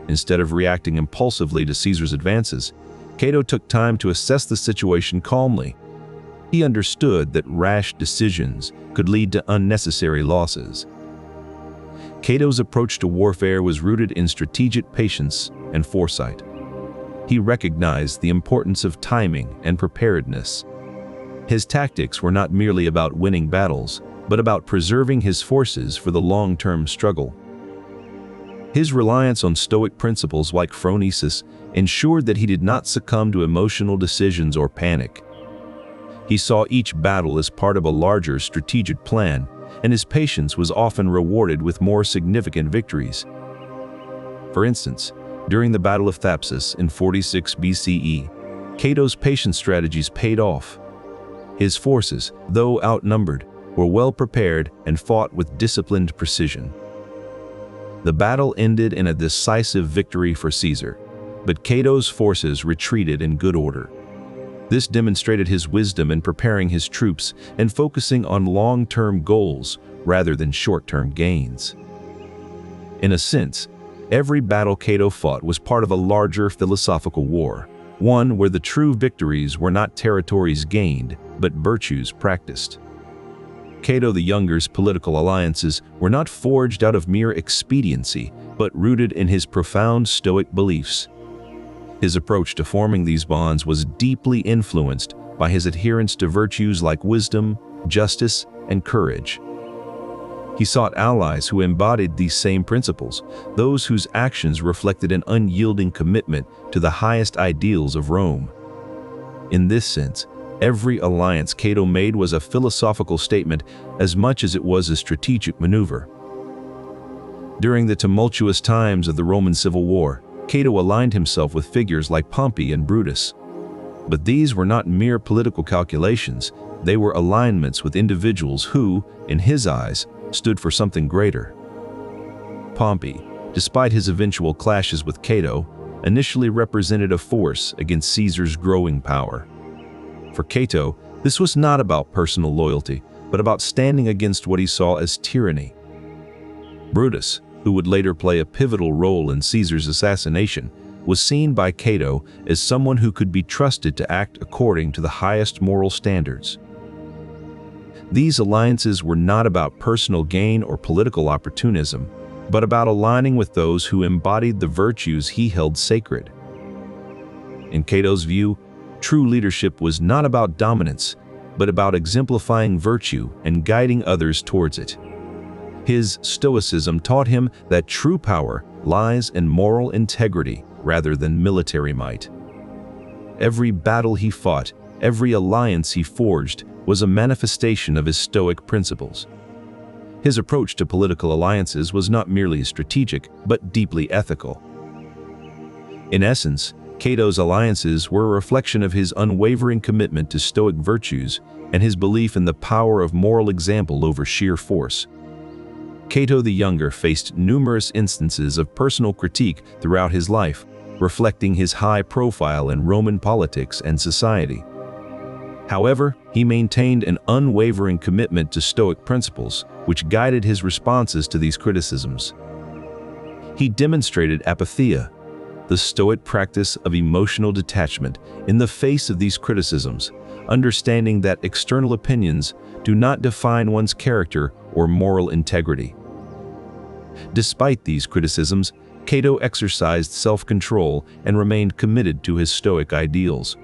Instead of reacting impulsively to Caesar's advances, Cato took time to assess the situation calmly. He understood that rash decisions could lead to unnecessary losses. Cato's approach to warfare was rooted in strategic patience and foresight. He recognized the importance of timing and preparedness. His tactics were not merely about winning battles, but about preserving his forces for the long-term struggle. His reliance on Stoic principles like phronesis ensured that he did not succumb to emotional decisions or panic. He saw each battle as part of a larger strategic plan, and his patience was often rewarded with more significant victories. For instance, during the Battle of Thapsus in 46 BCE, Cato's patience strategies paid off. His forces, though outnumbered, were well prepared and fought with disciplined precision. The battle ended in a decisive victory for Caesar, but Cato's forces retreated in good order. This demonstrated his wisdom in preparing his troops and focusing on long-term goals rather than short-term gains. In a sense, every battle Cato fought was part of a larger philosophical war, one where the true victories were not territories gained, but virtues practiced. Cato the Younger's political alliances were not forged out of mere expediency, but rooted in his profound Stoic beliefs. His approach to forming these bonds was deeply influenced by his adherence to virtues like wisdom, justice, and courage. He sought allies who embodied these same principles, those whose actions reflected an unyielding commitment to the highest ideals of Rome. In this sense, every alliance Cato made was a philosophical statement as much as it was a strategic maneuver. During the tumultuous times of the Roman Civil War, Cato aligned himself with figures like Pompey and Brutus. But these were not mere political calculations, they were alignments with individuals who, in his eyes, stood for something greater. Pompey, despite his eventual clashes with Cato, initially represented a force against Caesar's growing power. For Cato, this was not about personal loyalty, but about standing against what he saw as tyranny. Brutus, who would later play a pivotal role in Caesar's assassination, was seen by Cato as someone who could be trusted to act according to the highest moral standards. These alliances were not about personal gain or political opportunism, but about aligning with those who embodied the virtues he held sacred. In Cato's view, true leadership was not about dominance, but about exemplifying virtue and guiding others towards it. His Stoicism taught him that true power lies in moral integrity rather than military might. Every battle he fought, every alliance he forged, was a manifestation of his Stoic principles. His approach to political alliances was not merely strategic, but deeply ethical. In essence, Cato's alliances were a reflection of his unwavering commitment to Stoic virtues and his belief in the power of moral example over sheer force. Cato the Younger faced numerous instances of personal critique throughout his life, reflecting his high profile in Roman politics and society. However, he maintained an unwavering commitment to Stoic principles, which guided his responses to these criticisms. He demonstrated apatheia, the Stoic practice of emotional detachment, in the face of these criticisms, understanding that external opinions do not define one's character or moral integrity. Despite these criticisms, Cato exercised self-control and remained committed to his Stoic ideals.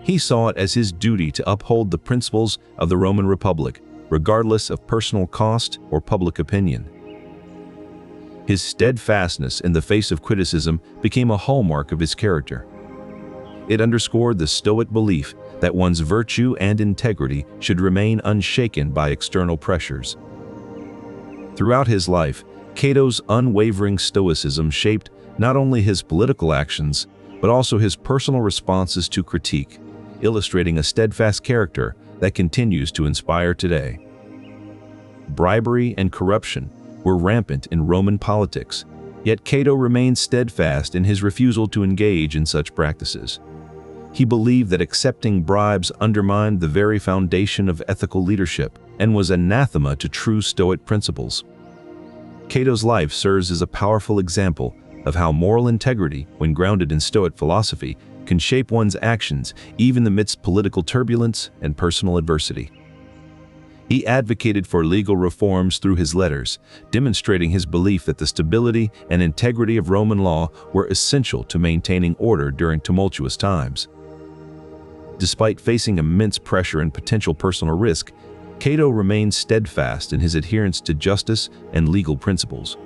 He saw it as his duty to uphold the principles of the Roman Republic, regardless of personal cost or public opinion. His steadfastness in the face of criticism became a hallmark of his character. It underscored the Stoic belief that one's virtue and integrity should remain unshaken by external pressures. Throughout his life, Cato's unwavering Stoicism shaped not only his political actions, but also his personal responses to critique, illustrating a steadfast character that continues to inspire today. Bribery and corruption were rampant in Roman politics, yet Cato remained steadfast in his refusal to engage in such practices. He believed that accepting bribes undermined the very foundation of ethical leadership and was anathema to true Stoic principles. Cato's life serves as a powerful example of how moral integrity, when grounded in Stoic philosophy, can shape one's actions even amidst political turbulence and personal adversity. He advocated for legal reforms through his letters, demonstrating his belief that the stability and integrity of Roman law were essential to maintaining order during tumultuous times. Despite facing immense pressure and potential personal risk, Cato remained steadfast in his adherence to justice and legal principles.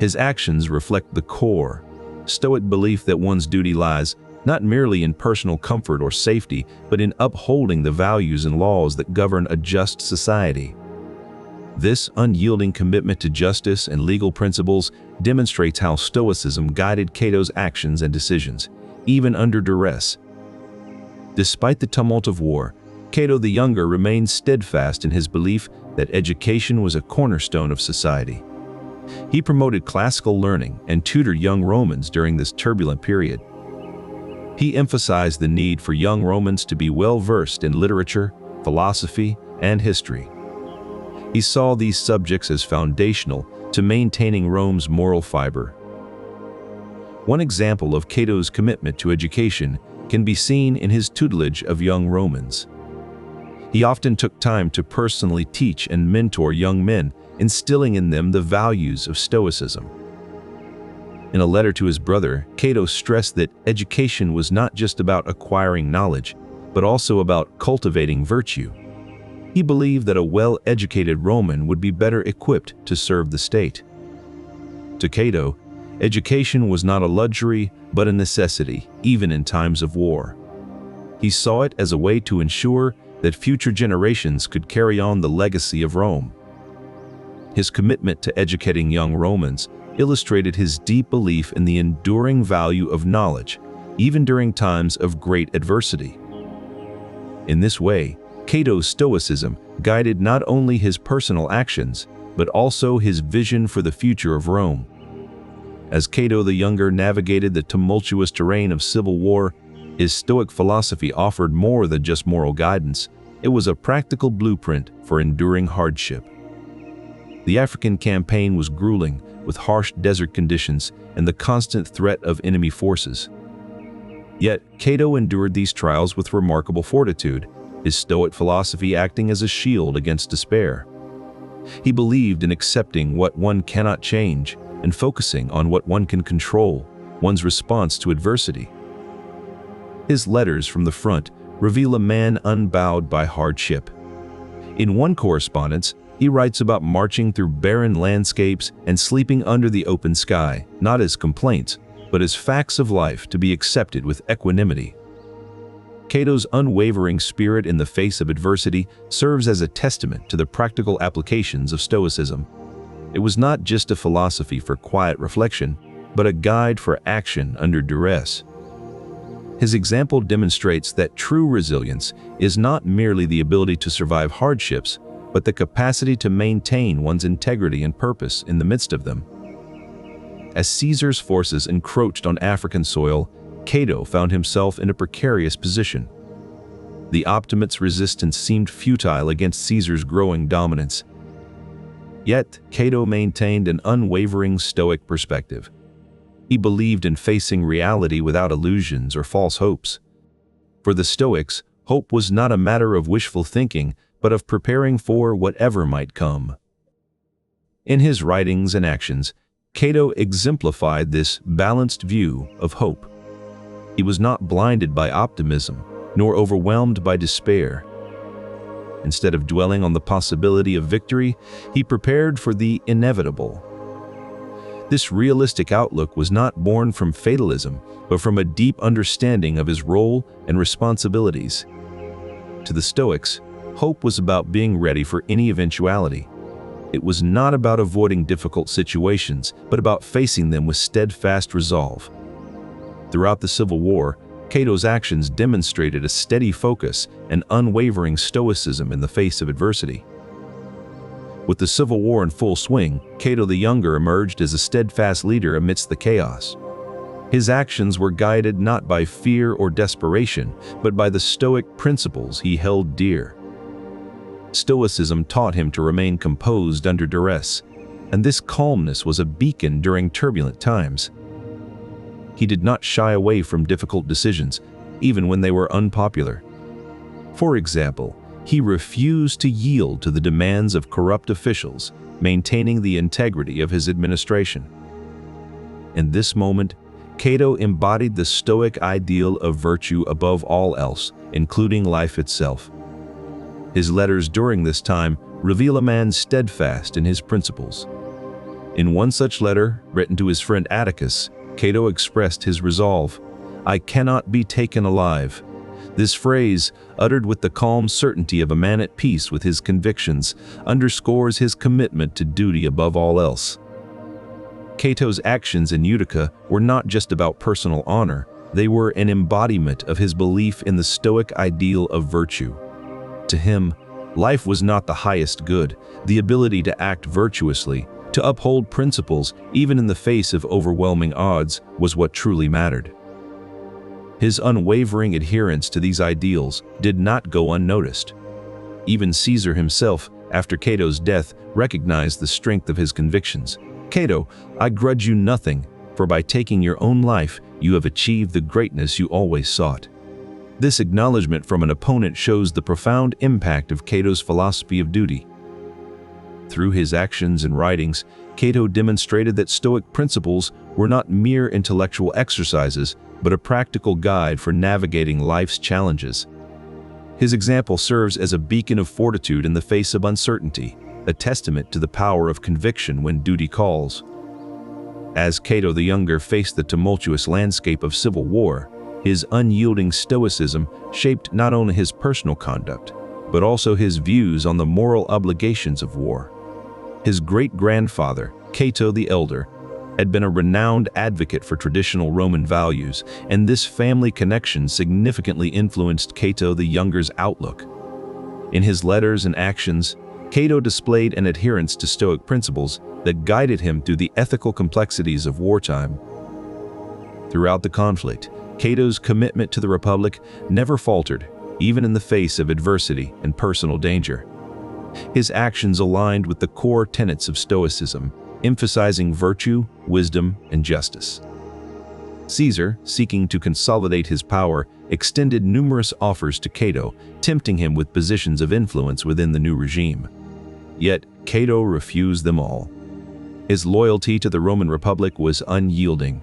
His actions reflect the core, Stoic belief that one's duty lies not merely in personal comfort or safety, but in upholding the values and laws that govern a just society. This unyielding commitment to justice and legal principles demonstrates how Stoicism guided Cato's actions and decisions, even under duress. Despite the tumult of war, Cato the Younger remained steadfast in his belief that education was a cornerstone of society. He promoted classical learning and tutored young Romans during this turbulent period. He emphasized the need for young Romans to be well-versed in literature, philosophy, and history. He saw these subjects as foundational to maintaining Rome's moral fiber. One example of Cato's commitment to education can be seen in his tutelage of young Romans. He often took time to personally teach and mentor young men, instilling in them the values of Stoicism. In a letter to his brother, Cato stressed that education was not just about acquiring knowledge, but also about cultivating virtue. He believed that a well-educated Roman would be better equipped to serve the state. To Cato, education was not a luxury, but a necessity, even in times of war. He saw it as a way to ensure that future generations could carry on the legacy of Rome. His commitment to educating young Romans illustrated his deep belief in the enduring value of knowledge, even during times of great adversity. In this way, Cato's Stoicism guided not only his personal actions, but also his vision for the future of Rome. As Cato the Younger navigated the tumultuous terrain of civil war, his Stoic philosophy offered more than just moral guidance. It was a practical blueprint for enduring hardship. The African campaign was grueling, with harsh desert conditions and the constant threat of enemy forces. Yet, Cato endured these trials with remarkable fortitude, his Stoic philosophy acting as a shield against despair. He believed in accepting what one cannot change and focusing on what one can control, one's response to adversity. His letters from the front reveal a man unbowed by hardship. In one correspondence, He writes about marching through barren landscapes and sleeping under the open sky, not as complaints, but as facts of life to be accepted with equanimity. Cato's unwavering spirit in the face of adversity serves as a testament to the practical applications of Stoicism. It was not just a philosophy for quiet reflection, but a guide for action under duress. His example demonstrates that true resilience is not merely the ability to survive hardships, but the capacity to maintain one's integrity and purpose in the midst of them. As Caesar's forces encroached on African soil, Cato found himself in a precarious position. The Optimates' resistance seemed futile against Caesar's growing dominance. Yet, Cato maintained an unwavering Stoic perspective. He believed in facing reality without illusions or false hopes. For the Stoics, hope was not a matter of wishful thinking, but of preparing for whatever might come. In his writings and actions, Cato exemplified this balanced view of hope. He was not blinded by optimism, nor overwhelmed by despair. Instead of dwelling on the possibility of victory, he prepared for the inevitable. This realistic outlook was not born from fatalism, but from a deep understanding of his role and responsibilities. To the Stoics, hope was about being ready for any eventuality. It was not about avoiding difficult situations, but about facing them with steadfast resolve. Throughout the Civil War, Cato's actions demonstrated a steady focus and unwavering stoicism in the face of adversity. With the Civil War in full swing, Cato the Younger emerged as a steadfast leader amidst the chaos. His actions were guided not by fear or desperation, but by the Stoic principles he held dear. Stoicism taught him to remain composed under duress, and this calmness was a beacon during turbulent times. He did not shy away from difficult decisions, even when they were unpopular. For example, he refused to yield to the demands of corrupt officials, maintaining the integrity of his administration. In this moment, Cato embodied the Stoic ideal of virtue above all else, including life itself. His letters during this time reveal a man steadfast in his principles. In one such letter, written to his friend Atticus, Cato expressed his resolve, "I cannot be taken alive." This phrase, uttered with the calm certainty of a man at peace with his convictions, underscores his commitment to duty above all else. Cato's actions in Utica were not just about personal honor, they were an embodiment of his belief in the Stoic ideal of virtue. To him, life was not the highest good. The ability to act virtuously, to uphold principles even in the face of overwhelming odds, was what truly mattered. His unwavering adherence to these ideals did not go unnoticed. Even Caesar himself, after Cato's death, recognized the strength of his convictions. "Cato, I grudge you nothing, for by taking your own life, you have achieved the greatness you always sought." This acknowledgement from an opponent shows the profound impact of Cato's philosophy of duty. Through his actions and writings, Cato demonstrated that Stoic principles were not mere intellectual exercises, but a practical guide for navigating life's challenges. His example serves as a beacon of fortitude in the face of uncertainty, a testament to the power of conviction when duty calls. As Cato the Younger faced the tumultuous landscape of civil war, his unyielding stoicism shaped not only his personal conduct, but also his views on the moral obligations of war. His great-grandfather, Cato the Elder, had been a renowned advocate for traditional Roman values, and this family connection significantly influenced Cato the Younger's outlook. In his letters and actions, Cato displayed an adherence to Stoic principles that guided him through the ethical complexities of wartime. Throughout the conflict, Cato's commitment to the Republic never faltered, even in the face of adversity and personal danger. His actions aligned with the core tenets of Stoicism, emphasizing virtue, wisdom, and justice. Caesar, seeking to consolidate his power, extended numerous offers to Cato, tempting him with positions of influence within the new regime. Yet, Cato refused them all. His loyalty to the Roman Republic was unyielding.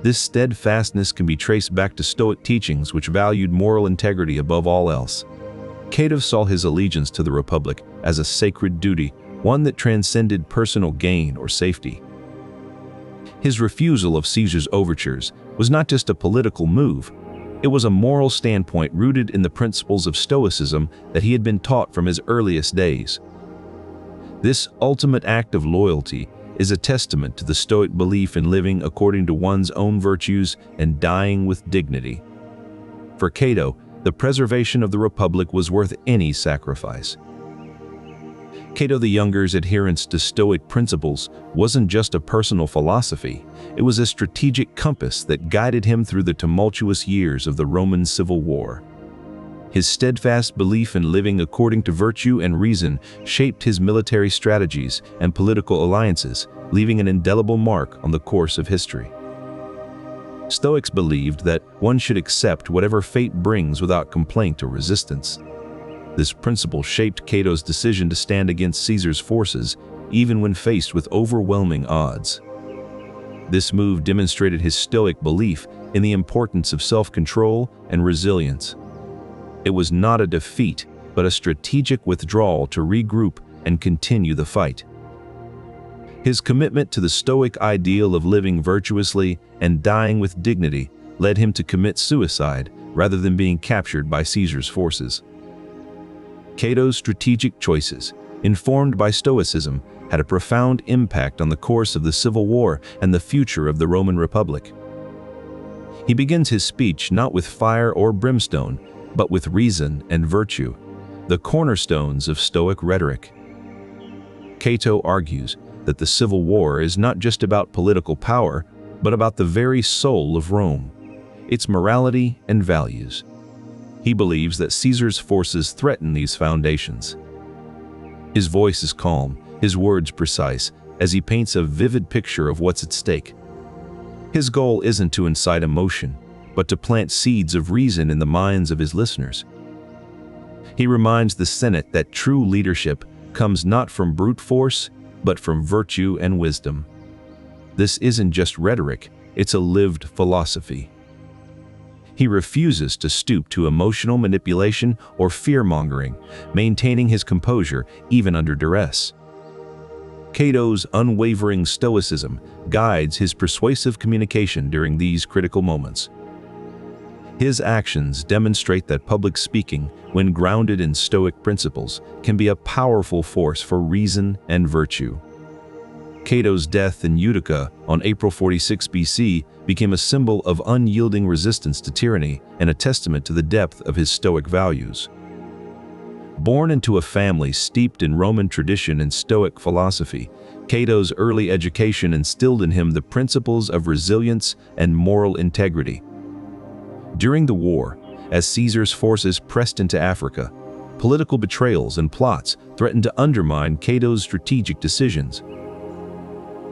This steadfastness can be traced back to Stoic teachings which valued moral integrity above all else. Cato saw his allegiance to the Republic as a sacred duty, one that transcended personal gain or safety. His refusal of Caesar's overtures was not just a political move, it was a moral standpoint rooted in the principles of Stoicism that he had been taught from his earliest days. This ultimate act of loyalty is a testament to the Stoic belief in living according to one's own virtues and dying with dignity. For Cato, the preservation of the Republic was worth any sacrifice. Cato the Younger's adherence to Stoic principles wasn't just a personal philosophy, it was a strategic compass that guided him through the tumultuous years of the Roman Civil War. His steadfast belief in living according to virtue and reason shaped his military strategies and political alliances, leaving an indelible mark on the course of history. Stoics believed that one should accept whatever fate brings without complaint or resistance. This principle shaped Cato's decision to stand against Caesar's forces, even when faced with overwhelming odds. This move demonstrated his Stoic belief in the importance of self-control and resilience. It was not a defeat, but a strategic withdrawal to regroup and continue the fight. His commitment to the Stoic ideal of living virtuously and dying with dignity led him to commit suicide rather than being captured by Caesar's forces. Cato's strategic choices, informed by Stoicism, had a profound impact on the course of the Civil War and the future of the Roman Republic. He begins his speech not with fire or brimstone, but with reason and virtue, the cornerstones of Stoic rhetoric. Cato argues that the Civil War is not just about political power, but about the very soul of Rome, its morality and values. He believes that Caesar's forces threaten these foundations. His voice is calm, his words precise, as he paints a vivid picture of what's at stake. His goal isn't to incite emotion, but to plant seeds of reason in the minds of his listeners. He reminds the Senate that true leadership comes not from brute force, but from virtue and wisdom. This isn't just rhetoric, it's a lived philosophy. He refuses to stoop to emotional manipulation or fear-mongering, maintaining his composure even under duress. Cato's unwavering stoicism guides his persuasive communication during these critical moments. His actions demonstrate that public speaking, when grounded in Stoic principles, can be a powerful force for reason and virtue. Cato's death in Utica on April 46 BC became a symbol of unyielding resistance to tyranny and a testament to the depth of his Stoic values. Born into a family steeped in Roman tradition and Stoic philosophy, Cato's early education instilled in him the principles of resilience and moral integrity. During the war, as Caesar's forces pressed into Africa, political betrayals and plots threatened to undermine Cato's strategic decisions.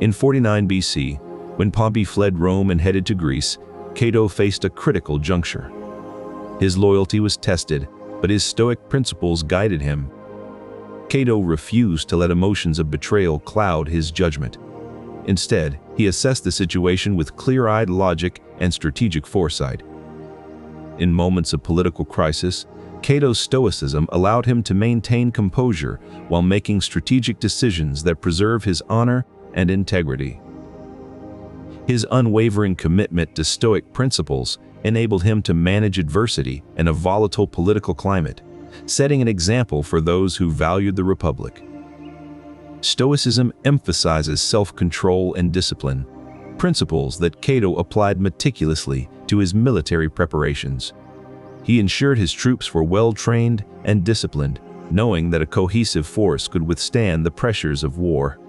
In 49 BC, when Pompey fled Rome and headed to Greece, Cato faced a critical juncture. His loyalty was tested, but his Stoic principles guided him. Cato refused to let emotions of betrayal cloud his judgment. Instead, he assessed the situation with clear-eyed logic and strategic foresight. In moments of political crisis, Cato's stoicism allowed him to maintain composure while making strategic decisions that preserve his honor and integrity. His unwavering commitment to Stoic principles enabled him to manage adversity in a volatile political climate, setting an example for those who valued the Republic. Stoicism emphasizes self-control and discipline, principles that Cato applied meticulously to his military preparations. He ensured his troops were well-trained and disciplined, knowing that a cohesive force could withstand the pressures of war.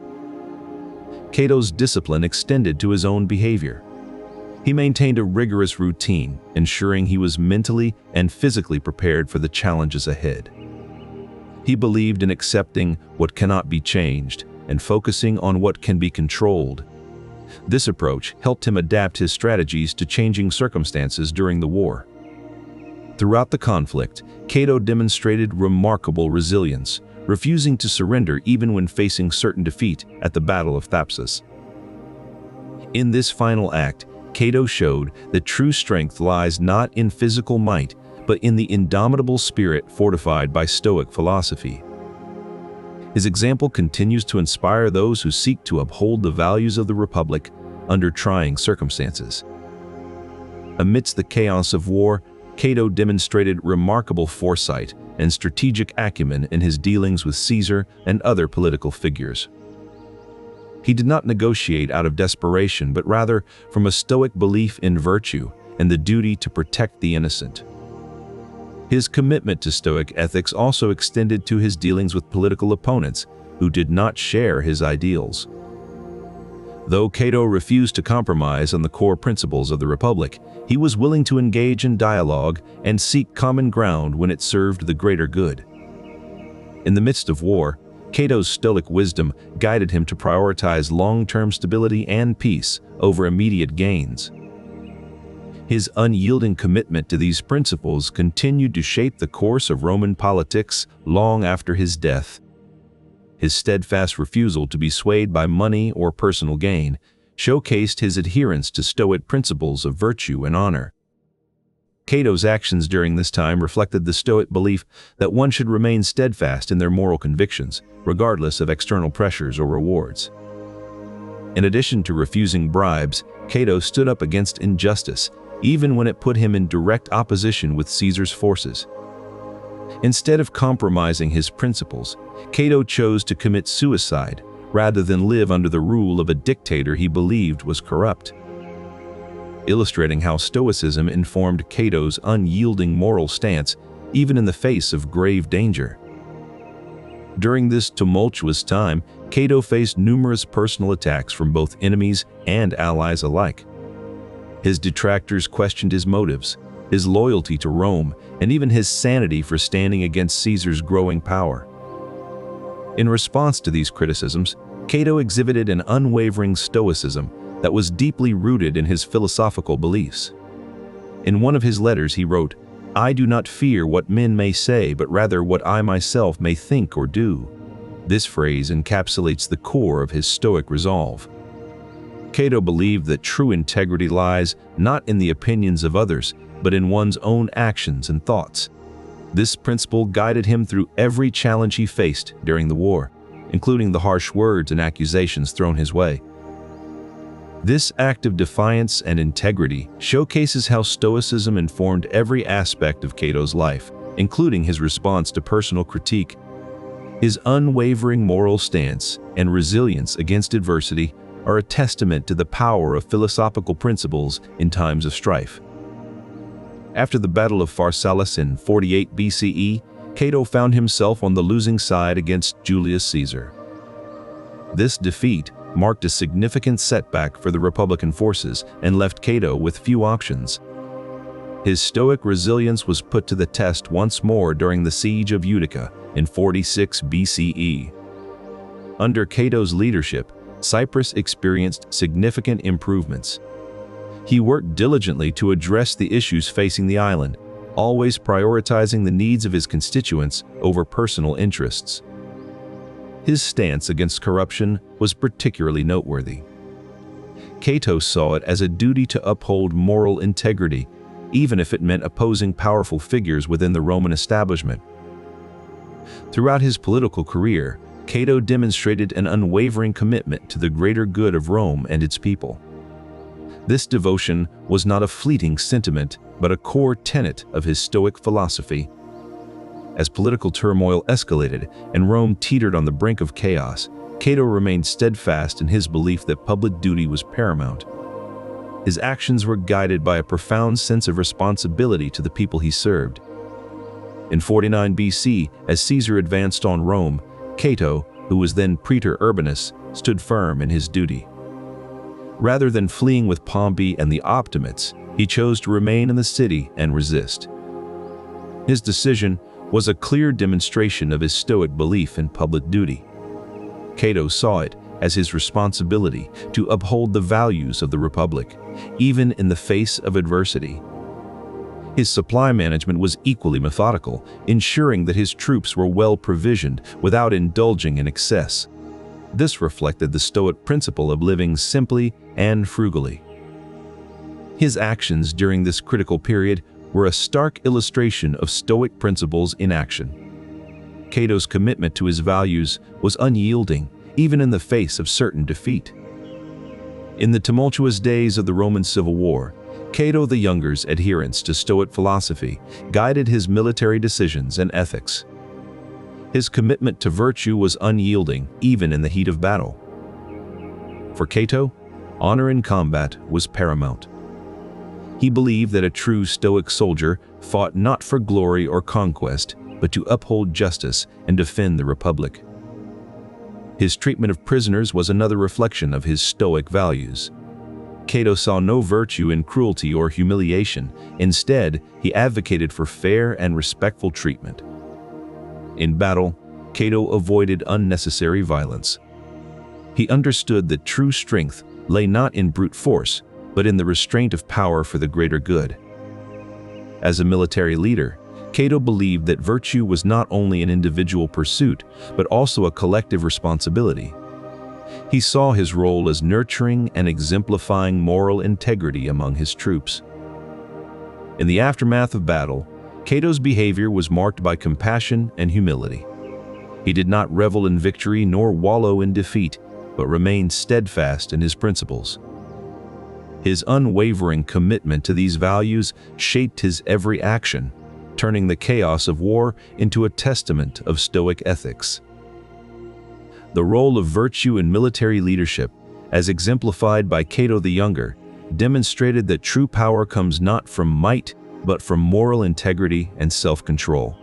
Cato's discipline extended to his own behavior. He maintained a rigorous routine, ensuring he was mentally and physically prepared for the challenges ahead. He believed in accepting what cannot be changed and focusing on what can be controlled. This approach helped him adapt his strategies to changing circumstances during the war. Throughout the conflict, Cato demonstrated remarkable resilience, refusing to surrender even when facing certain defeat at the Battle of Thapsus. In this final act, Cato showed that true strength lies not in physical might, but in the indomitable spirit fortified by Stoic philosophy. His example continues to inspire those who seek to uphold the values of the Republic under trying circumstances. Amidst the chaos of war, Cato demonstrated remarkable foresight and strategic acumen in his dealings with Caesar and other political figures. He did not negotiate out of desperation, but rather from a Stoic belief in virtue and the duty to protect the innocent. His commitment to Stoic ethics also extended to his dealings with political opponents who did not share his ideals. Though Cato refused to compromise on the core principles of the Republic, he was willing to engage in dialogue and seek common ground when it served the greater good. In the midst of war, Cato's Stoic wisdom guided him to prioritize long-term stability and peace over immediate gains. His unyielding commitment to these principles continued to shape the course of Roman politics long after his death. His steadfast refusal to be swayed by money or personal gain showcased his adherence to Stoic principles of virtue and honor. Cato's actions during this time reflected the Stoic belief that one should remain steadfast in their moral convictions, regardless of external pressures or rewards. In addition to refusing bribes, Cato stood up against injustice, even when it put him in direct opposition with Caesar's forces. Instead of compromising his principles, Cato chose to commit suicide rather than live under the rule of a dictator he believed was corrupt, illustrating how Stoicism informed Cato's unyielding moral stance even in the face of grave danger. During this tumultuous time, Cato faced numerous personal attacks from both enemies and allies alike. His detractors questioned his motives, his loyalty to Rome, and even his sanity for standing against Caesar's growing power. In response to these criticisms, Cato exhibited an unwavering stoicism that was deeply rooted in his philosophical beliefs. In one of his letters he wrote, "I do not fear what men may say, but rather what I myself may think or do." This phrase encapsulates the core of his Stoic resolve. Cato believed that true integrity lies not in the opinions of others, but in one's own actions and thoughts. This principle guided him through every challenge he faced during the war, including the harsh words and accusations thrown his way. This act of defiance and integrity showcases how Stoicism informed every aspect of Cato's life, including his response to personal critique. His unwavering moral stance and resilience against adversity are a testament to the power of philosophical principles in times of strife. After the Battle of Pharsalus in 48 BCE, Cato found himself on the losing side against Julius Caesar. This defeat marked a significant setback for the Republican forces and left Cato with few options. His Stoic resilience was put to the test once more during the siege of Utica in 46 BCE. Under Cato's leadership, Cyprus experienced significant improvements. He worked diligently to address the issues facing the island, always prioritizing the needs of his constituents over personal interests. His stance against corruption was particularly noteworthy. Cato saw it as a duty to uphold moral integrity, even if it meant opposing powerful figures within the Roman establishment. Throughout his political career, Cato demonstrated an unwavering commitment to the greater good of Rome and its people. This devotion was not a fleeting sentiment, but a core tenet of his Stoic philosophy. As political turmoil escalated and Rome teetered on the brink of chaos, Cato remained steadfast in his belief that public duty was paramount. His actions were guided by a profound sense of responsibility to the people he served. In 49 BC, as Caesar advanced on Rome, Cato, who was then Praetor Urbanus, stood firm in his duty. Rather than fleeing with Pompey and the Optimates, he chose to remain in the city and resist. His decision was a clear demonstration of his Stoic belief in public duty. Cato saw it as his responsibility to uphold the values of the Republic, even in the face of adversity. His supply management was equally methodical, ensuring that his troops were well provisioned without indulging in excess. This reflected the Stoic principle of living simply and frugally. His actions during this critical period were a stark illustration of Stoic principles in action. Cato's commitment to his values was unyielding, even in the face of certain defeat. In the tumultuous days of the Roman Civil War, Cato the Younger's adherence to Stoic philosophy guided his military decisions and ethics. His commitment to virtue was unyielding, even in the heat of battle. For Cato, honor in combat was paramount. He believed that a true Stoic soldier fought not for glory or conquest, but to uphold justice and defend the Republic. His treatment of prisoners was another reflection of his Stoic values. Cato saw no virtue in cruelty or humiliation. Instead, he advocated for fair and respectful treatment. In battle, Cato avoided unnecessary violence. He understood that true strength lay not in brute force, but in the restraint of power for the greater good. As a military leader, Cato believed that virtue was not only an individual pursuit, but also a collective responsibility. He saw his role as nurturing and exemplifying moral integrity among his troops. In the aftermath of battle, Cato's behavior was marked by compassion and humility. He did not revel in victory nor wallow in defeat, but remained steadfast in his principles. His unwavering commitment to these values shaped his every action, turning the chaos of war into a testament of Stoic ethics. The role of virtue in military leadership, as exemplified by Cato the Younger, demonstrated that true power comes not from might, but from moral integrity and self-control.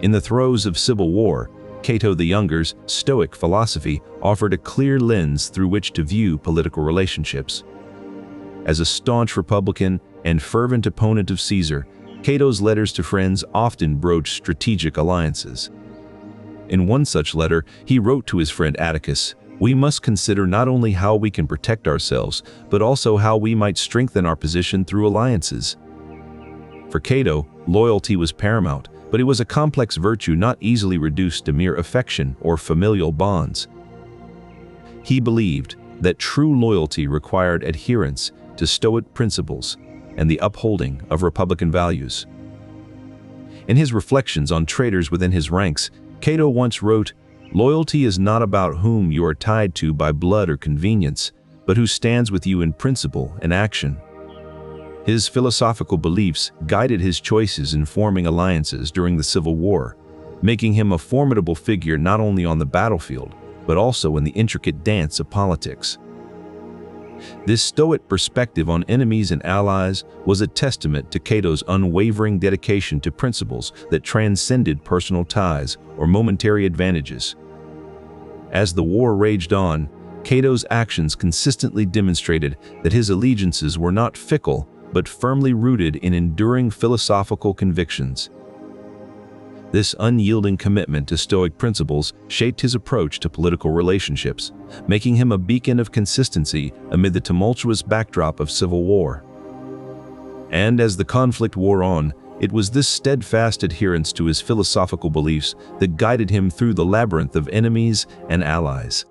In the throes of civil war, Cato the Younger's Stoic philosophy offered a clear lens through which to view political relationships. As a staunch Republican and fervent opponent of Caesar, Cato's letters to friends often broached strategic alliances. In one such letter, he wrote to his friend Atticus, "We must consider not only how we can protect ourselves, but also how we might strengthen our position through alliances." For Cato, loyalty was paramount, but it was a complex virtue not easily reduced to mere affection or familial bonds. He believed that true loyalty required adherence to Stoic principles and the upholding of Republican values. In his reflections on traitors within his ranks, Cato once wrote, "Loyalty is not about whom you are tied to by blood or convenience, but who stands with you in principle and action." His philosophical beliefs guided his choices in forming alliances during the Civil War, making him a formidable figure not only on the battlefield, but also in the intricate dance of politics. This Stoic perspective on enemies and allies was a testament to Cato's unwavering dedication to principles that transcended personal ties or momentary advantages. As the war raged on, Cato's actions consistently demonstrated that his allegiances were not fickle, but firmly rooted in enduring philosophical convictions. This unyielding commitment to Stoic principles shaped his approach to political relationships, making him a beacon of consistency amid the tumultuous backdrop of civil war. And as the conflict wore on, it was this steadfast adherence to his philosophical beliefs that guided him through the labyrinth of enemies and allies.